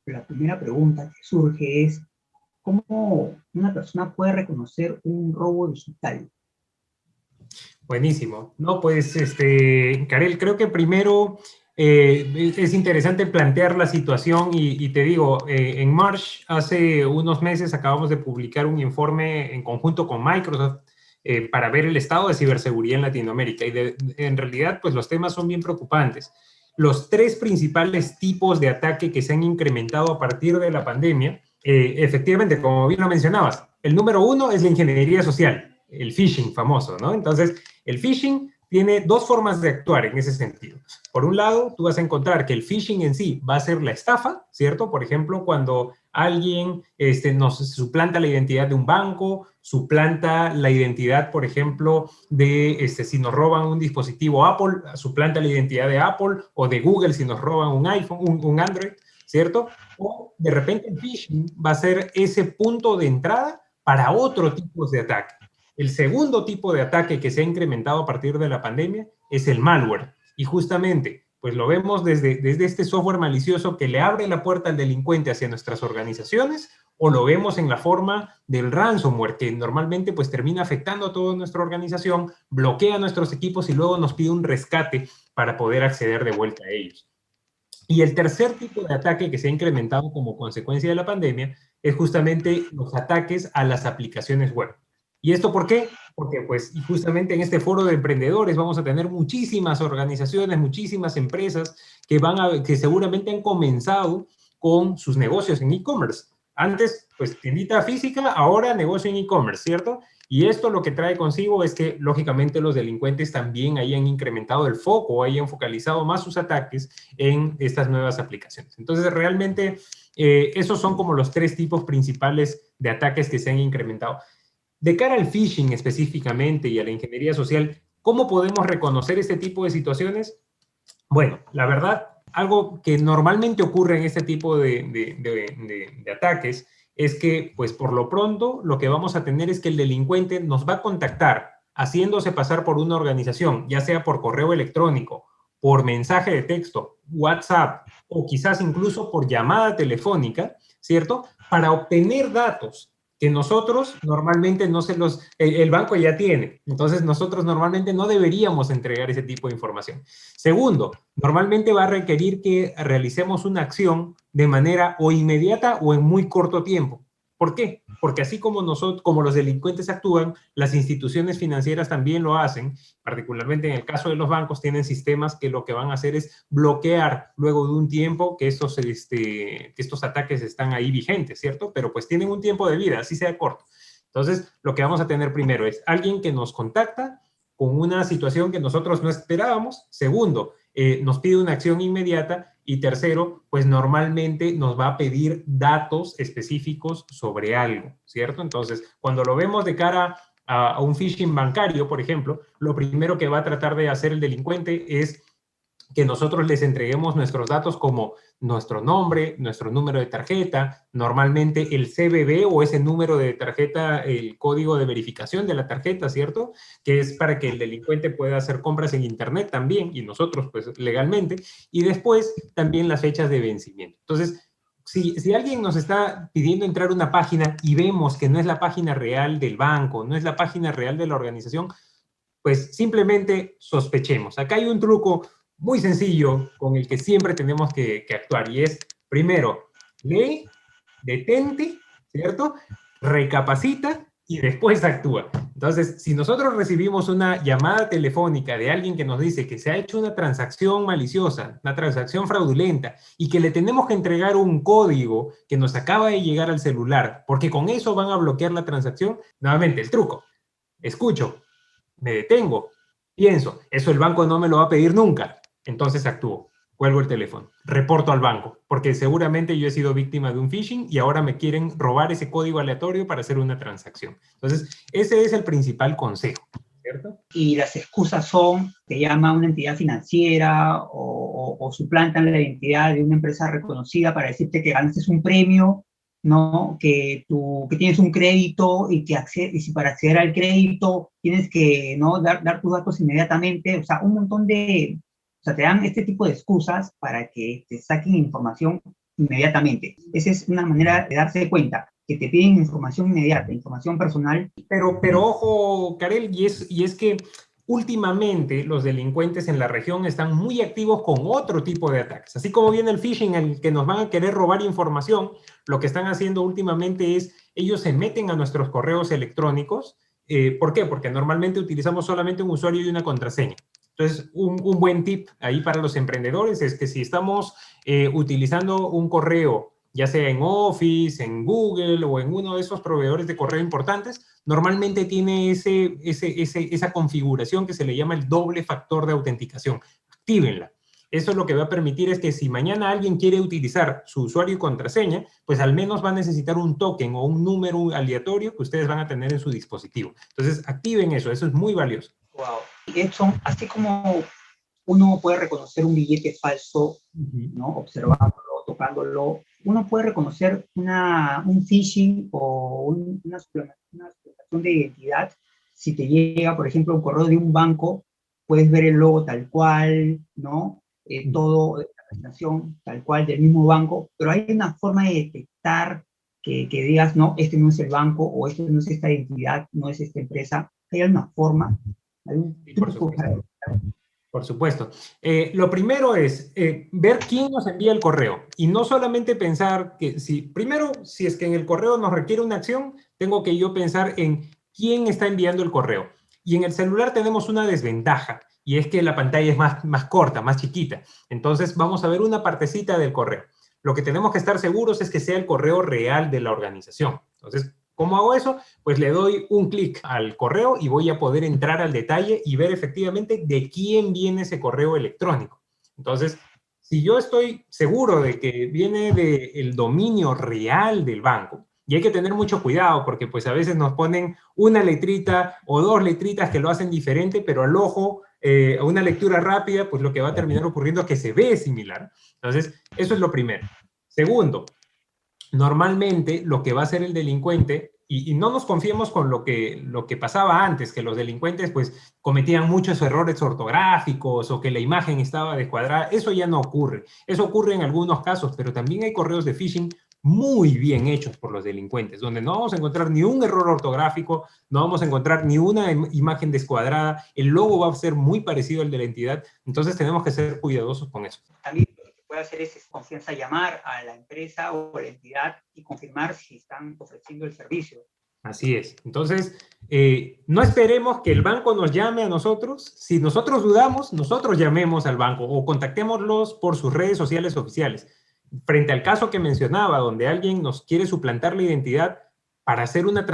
Speaker 1: la primera pregunta que surge es ¿cómo una persona puede reconocer un robo digital?
Speaker 7: Buenísimo. No, pues, Karel, creo que primero es interesante plantear la situación y te digo, en March, hace unos meses, acabamos de publicar un informe en conjunto con Microsoft para ver el estado de ciberseguridad en Latinoamérica. Y en realidad, pues los temas son bien preocupantes. Los tres principales tipos de ataque que se han incrementado a partir de la pandemia, efectivamente, como bien lo mencionabas, el número uno es la ingeniería social, el phishing famoso, ¿no? Entonces, el phishing tiene dos formas de actuar en ese sentido. Por un lado, tú vas a encontrar que el phishing en sí va a ser la estafa, ¿cierto? Por ejemplo, cuando alguien nos suplanta la identidad de un banco, suplanta la identidad, por ejemplo, de si nos roban un dispositivo Apple, suplanta la identidad de Apple o de Google si nos roban un iPhone, un Android, ¿cierto? O de repente el phishing va a ser ese punto de entrada para otro tipo de ataque. El segundo tipo de ataque que se ha incrementado a partir de la pandemia es el malware. Y justamente, pues lo vemos desde este software malicioso que le abre la puerta al delincuente hacia nuestras organizaciones, o lo vemos en la forma del ransomware, que normalmente pues termina afectando a toda nuestra organización, bloquea nuestros equipos y luego nos pide un rescate para poder acceder de vuelta a ellos. Y el tercer tipo de ataque que se ha incrementado como consecuencia de la pandemia es justamente los ataques a las aplicaciones web. ¿Y esto por qué? Porque pues justamente en este foro de emprendedores vamos a tener muchísimas organizaciones, muchísimas empresas que seguramente han comenzado con sus negocios en e-commerce. Antes, pues tiendita física, ahora negocio en e-commerce, ¿cierto? Y esto lo que trae consigo es que, lógicamente, los delincuentes también hayan incrementado el foco, hayan focalizado más sus ataques en estas nuevas aplicaciones. Entonces, realmente, esos son como los tres tipos principales de ataques que se han incrementado. De cara al phishing específicamente y a la ingeniería social, ¿cómo podemos reconocer este tipo de situaciones? Bueno, la verdad, algo que normalmente ocurre en este tipo de ataques es que, pues por lo pronto, lo que vamos a tener es que el delincuente nos va a contactar haciéndose pasar por una organización, ya sea por correo electrónico, por mensaje de texto, WhatsApp o quizás incluso por llamada telefónica, ¿cierto? Para obtener datos que nosotros normalmente no se los... El banco ya tiene. Entonces, nosotros normalmente no deberíamos entregar ese tipo de información. Segundo, normalmente va a requerir que realicemos una acción de manera o inmediata o en muy corto tiempo. ¿Por qué? Porque así como nosotros, como los delincuentes actúan, las instituciones financieras también lo hacen. Particularmente en el caso de los bancos, tienen sistemas que lo que van a hacer es bloquear luego de un tiempo que estos ataques están ahí vigentes, ¿cierto? Pero pues tienen un tiempo de vida, así sea corto. Entonces, lo que vamos a tener primero es alguien que nos contacta con una situación que nosotros no esperábamos. Segundo, nos pide una acción inmediata. Y tercero, pues normalmente nos va a pedir datos específicos sobre algo, ¿cierto? Entonces, cuando lo vemos de cara a un phishing bancario, por ejemplo, lo primero que va a tratar de hacer el delincuente es que nosotros les entreguemos nuestros datos como nuestro nombre, nuestro número de tarjeta, normalmente el CBV o ese número de tarjeta, el código de verificación de la tarjeta, ¿cierto? Que es para que el delincuente pueda hacer compras en internet también, y nosotros pues legalmente, y después también las fechas de vencimiento. Entonces, si alguien nos está pidiendo entrar a una página y vemos que no es la página real del banco, no es la página real de la organización, pues simplemente sospechemos. Acá hay un truco muy sencillo con el que siempre tenemos que actuar, y es, primero, lee, detente, ¿cierto? Recapacita y después actúa. Entonces, si nosotros recibimos una llamada telefónica de alguien que nos dice que se ha hecho una transacción maliciosa, una transacción fraudulenta, y que le tenemos que entregar un código que nos acaba de llegar al celular, porque con eso van a bloquear la transacción, nuevamente, el truco. Escucho, me detengo, pienso, eso el banco no me lo va a pedir nunca. Entonces actúo, cuelgo el teléfono, reporto al banco, porque seguramente yo he sido víctima de un phishing y ahora me quieren robar ese código aleatorio para hacer una transacción. Entonces, ese es el principal consejo, ¿cierto?
Speaker 1: Y las excusas son, te llama una entidad financiera o suplantan la identidad de una empresa reconocida para decirte que ganaste un premio, ¿no? Que tienes un crédito y y si para acceder al crédito tienes que, ¿no? dar tus datos inmediatamente. O sea, un montón de... O sea, te dan este tipo de excusas para que te saquen información inmediatamente. Esa es una manera de darse cuenta, que te piden información inmediata, información personal.
Speaker 7: Pero ojo, Karel, y es que últimamente los delincuentes en la región están muy activos con otro tipo de ataques. Así como viene el phishing en el que nos van a querer robar información, lo que están haciendo últimamente es, ellos se meten a nuestros correos electrónicos. ¿Por qué? Porque normalmente utilizamos solamente un usuario y una contraseña. Entonces, un buen tip ahí para los emprendedores es que si estamos utilizando un correo, ya sea en Office, en Google o en uno de esos proveedores de correo importantes, normalmente tiene esa configuración que se le llama el doble factor de autenticación. Actívenla. Eso lo que va a permitir es que si mañana alguien quiere utilizar su usuario y contraseña, pues al menos va a necesitar un token o un número aleatorio que ustedes van a tener en su dispositivo. Entonces, activen eso es muy valioso.
Speaker 1: Wow. Edson, así como uno puede reconocer un billete falso, ¿no? Observándolo, tocándolo, uno puede reconocer un phishing o una suplantación de identidad. Si te llega, por ejemplo, un correo de un banco, puedes ver el logo tal cual, ¿no? Todo, la presentación tal cual del mismo banco, pero hay una forma de detectar que digas, no, este no es el banco, o este no es esta identidad, no es esta empresa. ¿Hay una forma? ¿Hay un truco?
Speaker 7: Por supuesto. Lo primero es ver quién nos envía el correo, y no solamente pensar que primero, si es que en el correo nos requiere una acción, tengo que yo pensar en quién está enviando el correo. Y en el celular tenemos una desventaja, y es que la pantalla es más corta, más chiquita. Entonces vamos a ver una partecita del correo. Lo que tenemos que estar seguros es que sea el correo real de la organización. Entonces, ¿cómo hago eso? Pues le doy un clic al correo y voy a poder entrar al detalle y ver efectivamente de quién viene ese correo electrónico. Entonces, si yo estoy seguro de que viene del dominio real del banco, y hay que tener mucho cuidado porque pues a veces nos ponen una letrita o dos letritas que lo hacen diferente, pero al ojo, a una lectura rápida, pues lo que va a terminar ocurriendo es que se ve similar. Entonces, eso es lo primero. Segundo, normalmente lo que va a hacer el delincuente, y no nos confiemos con lo que pasaba antes, que los delincuentes pues cometían muchos errores ortográficos o que la imagen estaba descuadrada. Eso ya no ocurre. Eso ocurre en algunos casos, pero también hay correos de phishing muy bien hechos por los delincuentes, donde no vamos a encontrar ni un error ortográfico, no vamos a encontrar ni una imagen descuadrada, el logo va a ser muy parecido al de la entidad, entonces tenemos que ser cuidadosos con eso.
Speaker 1: También lo que puede hacer es confianza llamar a la empresa o la entidad y confirmar si están ofreciendo el servicio.
Speaker 7: Así es. Entonces, no esperemos que el banco nos llame a nosotros. Si nosotros dudamos, nosotros llamemos al banco o contactémoslos por sus redes sociales oficiales. Frente al caso que mencionaba, donde alguien nos quiere suplantar la identidad para hacer una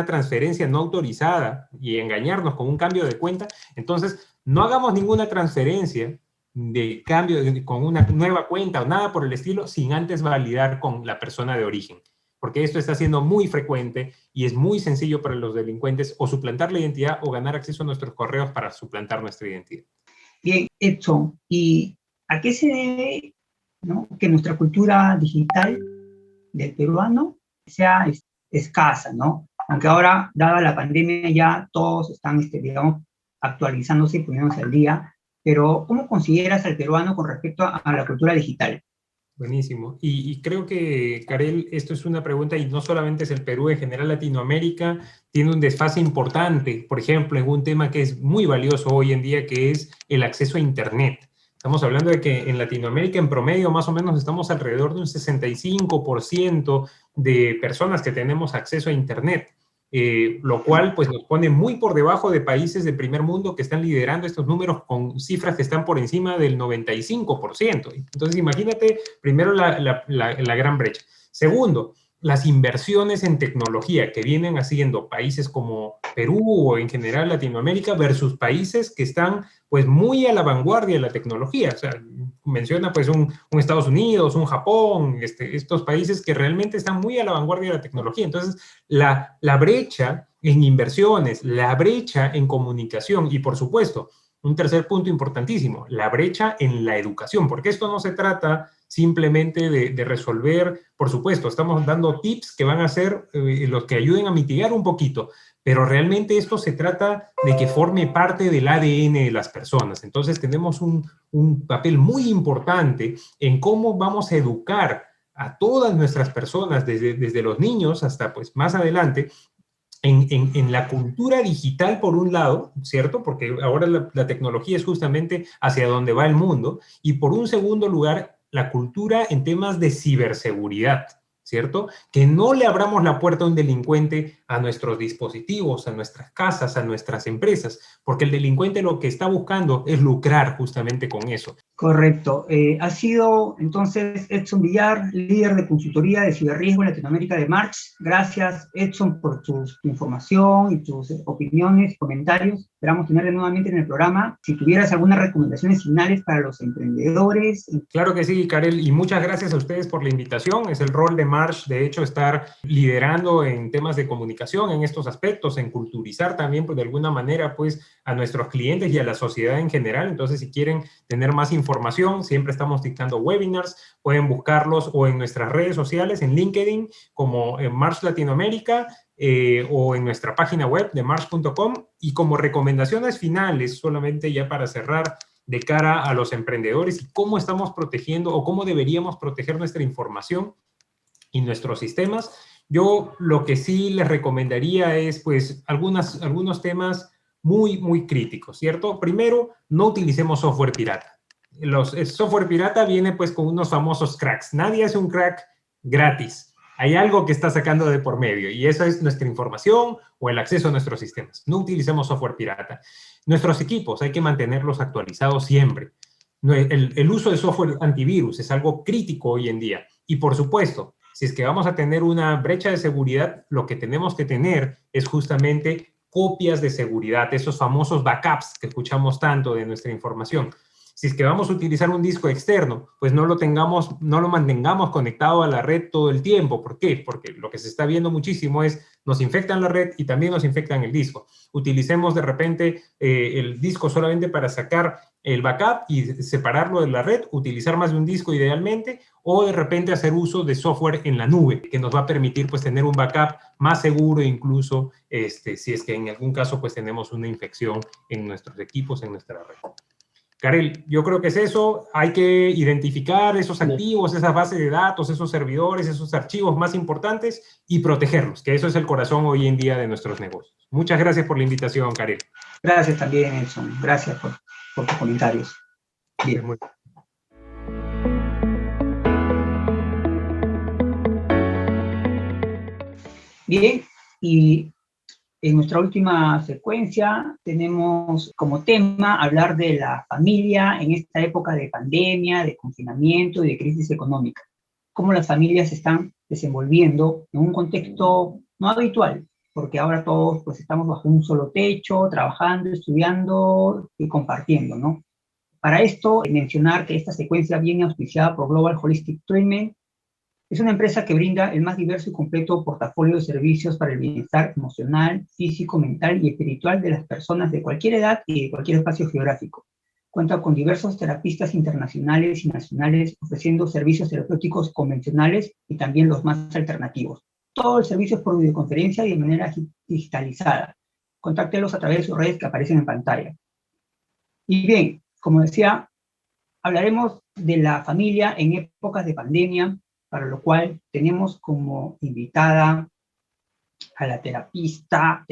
Speaker 7: transferencia no autorizada y engañarnos con un cambio de cuenta, entonces no hagamos ninguna transferencia de cambio con una nueva cuenta o nada por el estilo sin antes validar con la persona de origen. Porque esto está siendo muy frecuente y es muy sencillo para los delincuentes o suplantar la identidad o ganar acceso a nuestros correos para suplantar nuestra identidad.
Speaker 1: Bien, Edson, ¿y a qué se debe, ¿no?, que nuestra cultura digital del peruano sea escasa, ¿no? Aunque ahora, dada la pandemia, ya todos están, digamos, actualizándose y poniéndose al día, pero ¿cómo consideras al peruano con respecto a la cultura digital?
Speaker 7: Buenísimo. Y creo que, Karel, esto es una pregunta y no solamente es el Perú, en general Latinoamérica tiene un desfase importante, por ejemplo, en un tema que es muy valioso hoy en día, que es el acceso a Internet. Estamos hablando de que en Latinoamérica, en promedio, más o menos estamos alrededor de un 65% de personas que tenemos acceso a Internet. Lo cual pues nos pone muy por debajo de países del primer mundo que están liderando estos números con cifras que están por encima del 95%. Entonces imagínate primero la gran brecha. Segundo, las inversiones en tecnología que vienen haciendo países como Perú o en general Latinoamérica versus países que están pues muy a la vanguardia de la tecnología. O sea, menciona pues un Estados Unidos, un Japón, estos países que realmente están muy a la vanguardia de la tecnología. Entonces, la brecha en inversiones, la brecha en comunicación y, por supuesto, un tercer punto importantísimo, la brecha en la educación, porque esto no se trata simplemente de resolver, por supuesto, estamos dando tips que van a ser los que ayuden a mitigar un poquito, pero realmente esto se trata de que forme parte del ADN de las personas. Entonces tenemos un papel muy importante en cómo vamos a educar a todas nuestras personas, desde los niños hasta pues más adelante, en la cultura digital por un lado, ¿cierto? Porque ahora la tecnología es justamente hacia donde va el mundo, y por un segundo lugar, la cultura en temas de ciberseguridad, ¿cierto? Que no le abramos la puerta a un delincuente a nuestros dispositivos, a nuestras casas, a nuestras empresas, porque el delincuente lo que está buscando es lucrar justamente con eso.
Speaker 1: Correcto. Ha sido entonces Edson Villar, líder de consultoría de ciberriesgo en Latinoamérica de March. Gracias, Edson, por tu información y tus opiniones y comentarios. Esperamos tenerle nuevamente en el programa. Si tuvieras algunas recomendaciones finales para los emprendedores.
Speaker 7: Claro que sí, Karel, y muchas gracias a ustedes por la invitación. Es el rol de March, de hecho, estar liderando en temas de comunicación en estos aspectos, en culturizar también, pues, de alguna manera, pues, a nuestros clientes y a la sociedad en general. Entonces, si quieren tener más información, siempre estamos dictando webinars, pueden buscarlos o en nuestras redes sociales, en LinkedIn, como en March Latinoamérica, o en nuestra página web de march.com. Y como recomendaciones finales, solamente ya para cerrar, de cara a los emprendedores y cómo estamos protegiendo o cómo deberíamos proteger nuestra información y nuestros sistemas, yo lo que sí les recomendaría es pues algunos temas muy, muy críticos, ¿cierto? Primero, no utilicemos software pirata. El software pirata viene pues con unos famosos cracks. Nadie hace un crack gratis. Hay algo que está sacando de por medio y eso es nuestra información o el acceso a nuestros sistemas. No utilicemos software pirata. Nuestros equipos hay que mantenerlos actualizados siempre. El uso de software antivirus es algo crítico hoy en día. Y por supuesto, si es que vamos a tener una brecha de seguridad, lo que tenemos que tener es justamente copias de seguridad, esos famosos backups que escuchamos tanto de nuestra información. Si es que vamos a utilizar un disco externo, pues no lo mantengamos conectado a la red todo el tiempo. ¿Por qué? Porque lo que se está viendo muchísimo es nos infectan la red y también nos infectan el disco. Utilicemos de repente el disco solamente para sacar el backup y separarlo de la red, utilizar más de un disco idealmente, o de repente hacer uso de software en la nube, que nos va a permitir pues tener un backup más seguro, incluso si es que en algún caso pues tenemos una infección en nuestros equipos, en nuestra red. Karel, yo creo que es eso, hay que identificar esos activos, esas bases de datos, esos servidores, esos archivos más importantes y protegerlos, que eso es el corazón hoy en día de nuestros negocios. Muchas gracias por la invitación, Karel.
Speaker 1: Gracias también, Edson. Gracias por tus comentarios. Bien. Bien, y en nuestra última secuencia tenemos como tema hablar de la familia en esta época de pandemia, de confinamiento y de crisis económica. Cómo las familias se están desenvolviendo en un contexto no habitual, porque ahora todos pues estamos bajo un solo techo, trabajando, estudiando y compartiendo, ¿no? Para esto, mencionar que esta secuencia viene auspiciada por Global Holistic Treatment. Es una empresa que brinda el más diverso y completo portafolio de servicios para el bienestar emocional, físico, mental y espiritual de las personas de cualquier edad y de cualquier espacio geográfico. Cuenta con diversos terapistas internacionales y nacionales ofreciendo servicios terapéuticos convencionales y también los más alternativos. Todo el servicio es por videoconferencia y de manera digitalizada. Contáctelos a través de sus redes que aparecen en pantalla. Y bien, como decía, hablaremos de la familia en épocas de pandemia, para lo cual tenemos como invitada a la terapeuta,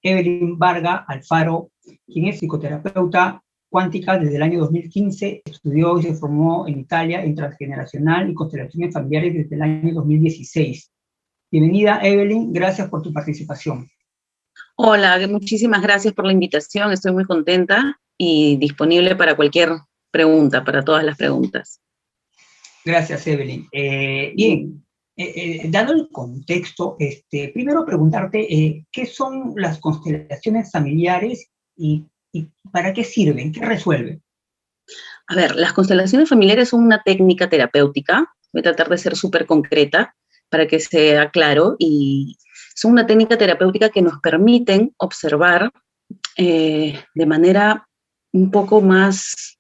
Speaker 1: Evelyn Varga Alfaro, quien es psicoterapeuta cuántica desde el año 2015, estudió y se formó en Italia en transgeneracional y constelaciones familiares desde el año 2016. Bienvenida, Evelyn, gracias por tu participación.
Speaker 11: Hola, muchísimas gracias por la invitación, estoy muy contenta y disponible para cualquier pregunta, para todas las preguntas.
Speaker 1: Gracias, Evelyn. Bien, dado el contexto, primero preguntarte qué son las constelaciones familiares y para qué sirven, qué resuelven.
Speaker 11: A ver, las constelaciones familiares son una técnica terapéutica, voy a tratar de ser súper concreta para que sea claro, y son una técnica terapéutica que nos permiten observar de manera un poco más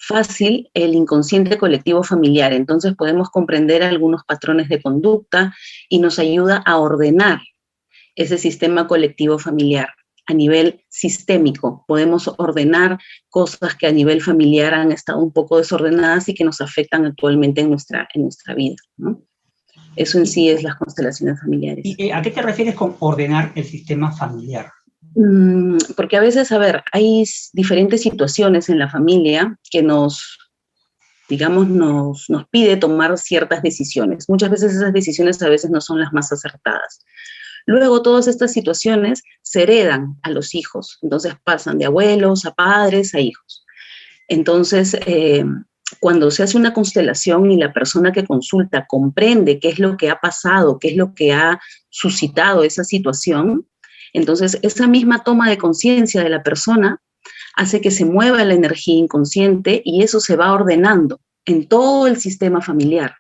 Speaker 11: fácil el inconsciente colectivo familiar. Entonces podemos comprender algunos patrones de conducta y nos ayuda a ordenar ese sistema colectivo familiar. A nivel sistémico, podemos ordenar cosas que a nivel familiar han estado un poco desordenadas y que nos afectan actualmente en nuestra vida, ¿no? Eso en sí es las constelaciones familiares.
Speaker 1: ¿Y a qué te refieres con ordenar el sistema familiar?
Speaker 11: Porque a veces, a ver, hay diferentes situaciones en la familia que nos pide tomar ciertas decisiones. Muchas veces esas decisiones a veces no son las más acertadas. Luego todas estas situaciones se heredan a los hijos, entonces pasan de abuelos a padres a hijos. Entonces, cuando se hace una constelación y la persona que consulta comprende qué es lo que ha pasado, qué es lo que ha suscitado esa situación, entonces esa misma toma de conciencia de la persona hace que se mueva la energía inconsciente y eso se va ordenando en todo el sistema familiar,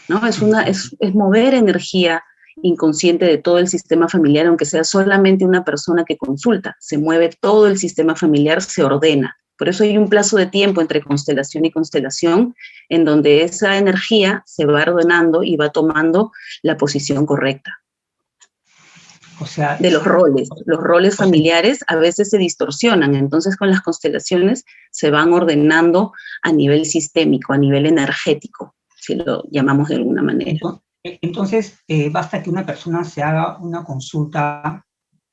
Speaker 11: ¿no? Es mover energía inconsciente de todo el sistema familiar, aunque sea solamente una persona que consulta, se mueve todo el sistema familiar, se ordena. Por eso hay un plazo de tiempo entre constelación y constelación, en donde esa energía se va ordenando y va tomando la posición correcta.
Speaker 1: O sea,
Speaker 11: de los roles familiares a veces se distorsionan, entonces con las constelaciones se van ordenando a nivel sistémico, a nivel energético, si lo llamamos de alguna manera.
Speaker 1: Entonces, basta que una persona se haga una consulta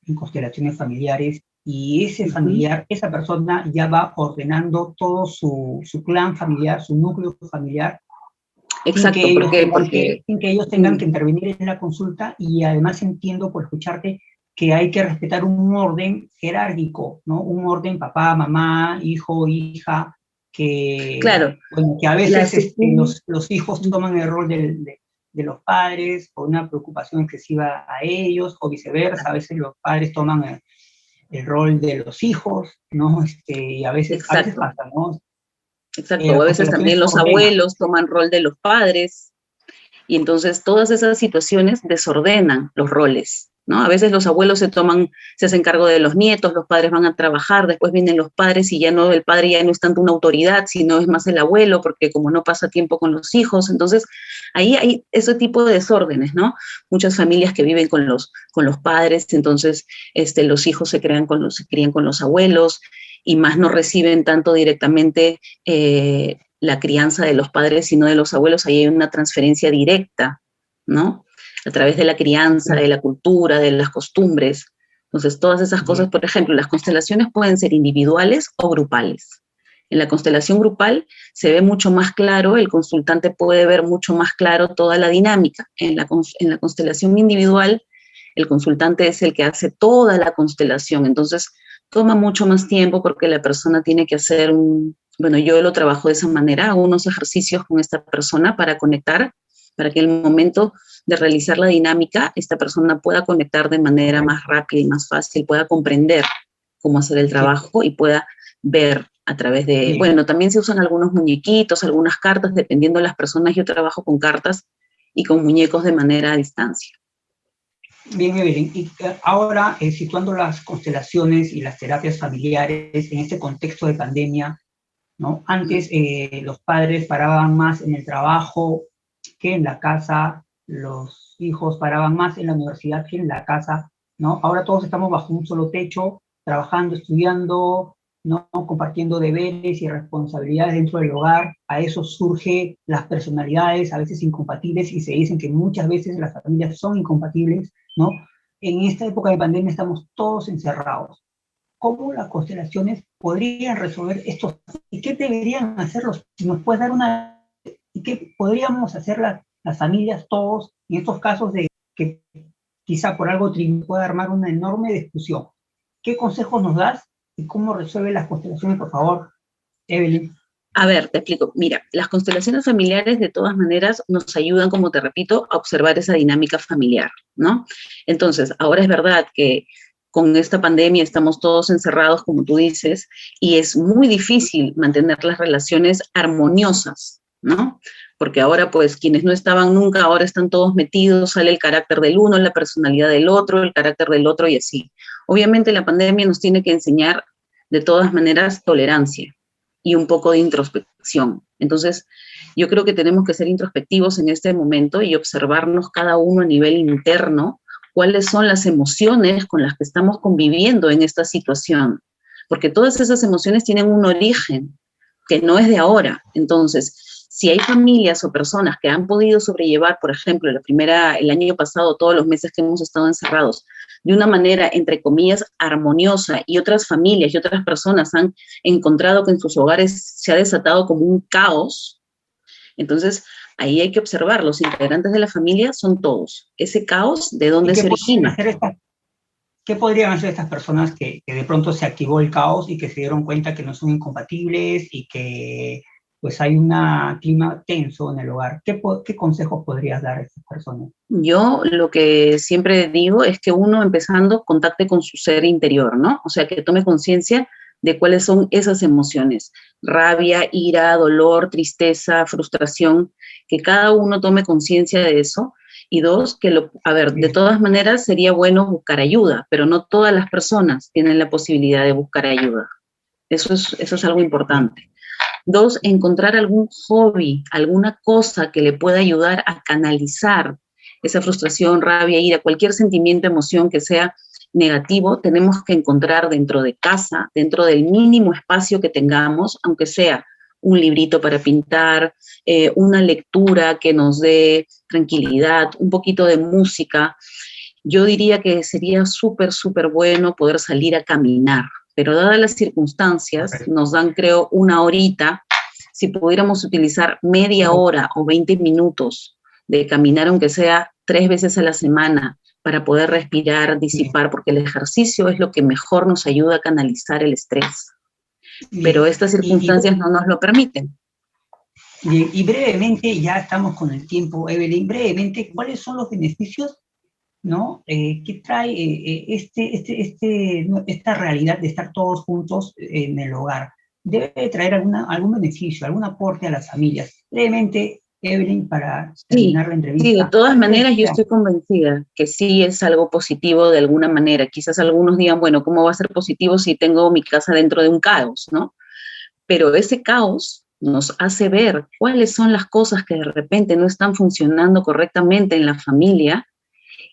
Speaker 1: en constelaciones familiares y ese familiar, esa persona ya va ordenando todo su clan familiar, su núcleo familiar.
Speaker 11: Exacto,
Speaker 1: sin que ellos tengan que intervenir en la consulta, y además entiendo por escucharte que hay que respetar un orden jerárquico, ¿no? Un orden papá, mamá, hijo, hija, que,
Speaker 11: claro,
Speaker 1: bueno, que a veces los hijos toman el rol de los padres por una preocupación excesiva a ellos, o viceversa, a veces los padres toman el rol de los hijos, ¿no? Y a veces pasa, ¿no?
Speaker 11: Exacto, a veces también los abuelos toman rol de los padres, y entonces todas esas situaciones desordenan los roles, ¿no? A veces los abuelos se hacen cargo de los nietos, los padres van a trabajar, después vienen los padres y el padre ya no es tanto una autoridad, sino es más el abuelo, porque como no pasa tiempo con los hijos, entonces ahí hay ese tipo de desórdenes, ¿no? Muchas familias que viven con los padres, entonces los hijos se crían con los abuelos, y más no reciben tanto directamente la crianza de los padres, sino de los abuelos. Ahí hay una transferencia directa, ¿no? A través de la crianza, de la cultura, de las costumbres. Entonces, todas esas cosas, por ejemplo, las constelaciones pueden ser individuales o grupales. En la constelación grupal se ve mucho más claro, el consultante puede ver mucho más claro toda la dinámica. En la constelación individual, el consultante es el que hace toda la constelación, entonces toma mucho más tiempo porque la persona tiene que hacer bueno, yo lo trabajo de esa manera, hago unos ejercicios con esta persona para conectar, para que en el momento de realizar la dinámica, esta persona pueda conectar de manera más rápida y más fácil, pueda comprender cómo hacer el trabajo y pueda ver a través de, bueno, también se usan algunos muñequitos, algunas cartas, dependiendo de las personas. Yo trabajo con cartas y con muñecos de manera a distancia.
Speaker 1: Bien, Evelyn, y ahora situando las constelaciones y las terapias familiares en este contexto de pandemia, ¿no? Antes los padres paraban más en el trabajo que en la casa, los hijos paraban más en la universidad que en la casa, ¿no? Ahora todos estamos bajo un solo techo, trabajando, estudiando, ¿no? Compartiendo deberes y responsabilidades dentro del hogar. A eso surgen las personalidades a veces incompatibles y se dicen que muchas veces las familias son incompatibles, ¿no? En esta época de pandemia estamos todos encerrados. ¿Cómo las constelaciones podrían resolver estos? ¿Y qué deberían hacer si nos puedes dar una... ¿Y qué podríamos hacer las familias, todos, en estos casos de que quizá por algo pueda armar una enorme discusión? ¿Qué consejos nos das y cómo resuelve las constelaciones, por favor, Evelyn?
Speaker 11: A ver, te explico. Mira, las constelaciones familiares de todas maneras nos ayudan, como te repito, a observar esa dinámica familiar, ¿no? Entonces, ahora es verdad que con esta pandemia estamos todos encerrados, como tú dices, y es muy difícil mantener las relaciones armoniosas, ¿no? Porque ahora, pues, quienes no estaban nunca, ahora están todos metidos, sale el carácter del uno, la personalidad del otro, el carácter del otro y así. Obviamente la pandemia nos tiene que enseñar, de todas maneras, tolerancia y un poco de introspección. Entonces, yo creo que tenemos que ser introspectivos en este momento y observarnos cada uno a nivel interno, cuáles son las emociones con las que estamos conviviendo en esta situación. Porque todas esas emociones tienen un origen que no es de ahora. Entonces, si hay familias o personas que han podido sobrellevar, por ejemplo, el año pasado, todos los meses que hemos estado encerrados, de una manera, entre comillas, armoniosa, y otras familias y otras personas han encontrado que en sus hogares se ha desatado como un caos, entonces ahí hay que observar, los integrantes de la familia son todos. Ese caos, ¿de dónde se origina?
Speaker 1: ¿Qué podrían hacer estas personas que de pronto se activó el caos y que se dieron cuenta que no son incompatibles y que pues hay un clima tenso en el hogar? ¿Qué consejos podrías dar a estas personas?
Speaker 11: Yo lo que siempre digo es que uno, empezando, contacte con su ser interior, ¿no? O sea, que tome conciencia de cuáles son esas emociones: rabia, ira, dolor, tristeza, frustración, que cada uno tome conciencia de eso. Y dos, de todas maneras sería bueno buscar ayuda, pero no todas las personas tienen la posibilidad de buscar ayuda. Eso es algo importante. Dos, encontrar algún hobby, alguna cosa que le pueda ayudar a canalizar esa frustración, rabia, ira, cualquier sentimiento, emoción que sea negativo, tenemos que encontrar dentro de casa, dentro del mínimo espacio que tengamos, aunque sea un librito para pintar, una lectura que nos dé tranquilidad, un poquito de música. Yo diría que sería súper, súper bueno poder salir a caminar, pero dadas las circunstancias, nos dan, creo, una horita. Si pudiéramos utilizar media hora o 20 minutos de caminar, aunque sea 3 veces a la semana, para poder respirar, disipar, porque el ejercicio es lo que mejor nos ayuda a canalizar el estrés. Pero estas circunstancias no nos lo permiten.
Speaker 1: Y brevemente, ya estamos con el tiempo, Evelyn, brevemente, ¿cuáles son los beneficios, ¿no? que trae esta realidad de estar todos juntos en el hogar? ¿Debe traer algún beneficio, algún aporte a las familias? Brevemente, Evelyn, para terminar la entrevista.
Speaker 11: Sí, de todas maneras yo estoy convencida que sí es algo positivo de alguna manera. Quizás algunos digan, bueno, ¿cómo va a ser positivo si tengo mi casa dentro de un caos, ¿no? Pero ese caos nos hace ver cuáles son las cosas que de repente no están funcionando correctamente en la familia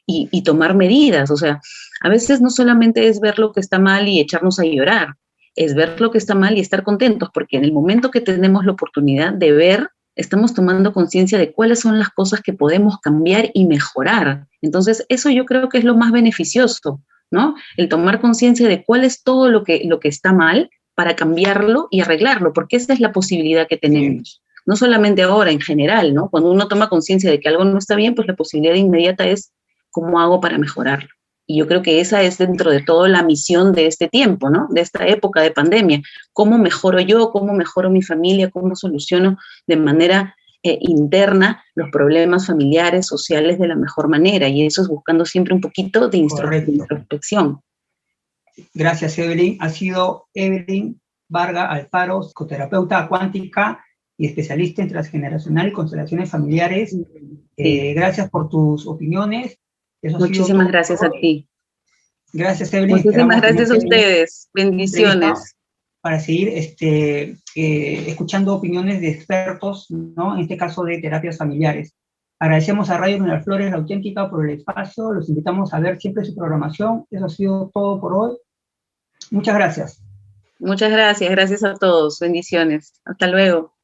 Speaker 11: y tomar medidas. O sea, a veces no solamente es ver lo que está mal y echarnos a llorar, es ver lo que está mal y estar contentos, porque en el momento que tenemos la oportunidad de ver, estamos tomando conciencia de cuáles son las cosas que podemos cambiar y mejorar. Entonces, eso yo creo que es lo más beneficioso, ¿no? El tomar conciencia de cuál es todo lo que está mal para cambiarlo y arreglarlo, porque esa es la posibilidad que tenemos. No solamente ahora, en general, ¿no? Cuando uno toma conciencia de que algo no está bien, pues la posibilidad inmediata es ¿cómo hago para mejorarlo? Y yo creo que esa es dentro de todo la misión de este tiempo, ¿no? De esta época de pandemia. ¿Cómo mejoro yo? ¿Cómo mejoro mi familia? ¿Cómo soluciono de manera interna los problemas familiares, sociales de la mejor manera? Y eso es buscando siempre un poquito de introspección.
Speaker 1: Gracias, Evelyn. Ha sido Evelyn Varga Alfaro, psicoterapeuta cuántica y especialista en transgeneracional y constelaciones familiares. Gracias por tus opiniones.
Speaker 11: Muchísimas gracias a ti.
Speaker 1: Gracias, Evelyn.
Speaker 11: Muchísimas gracias a ustedes. Bendiciones.
Speaker 1: Para seguir escuchando opiniones de expertos, ¿no? En este caso de terapias familiares. Agradecemos a Radio Miraflores La Auténtica por el espacio. Los invitamos a ver siempre su programación. Eso ha sido todo por hoy. Muchas gracias.
Speaker 11: Muchas gracias. Gracias a todos. Bendiciones. Hasta luego.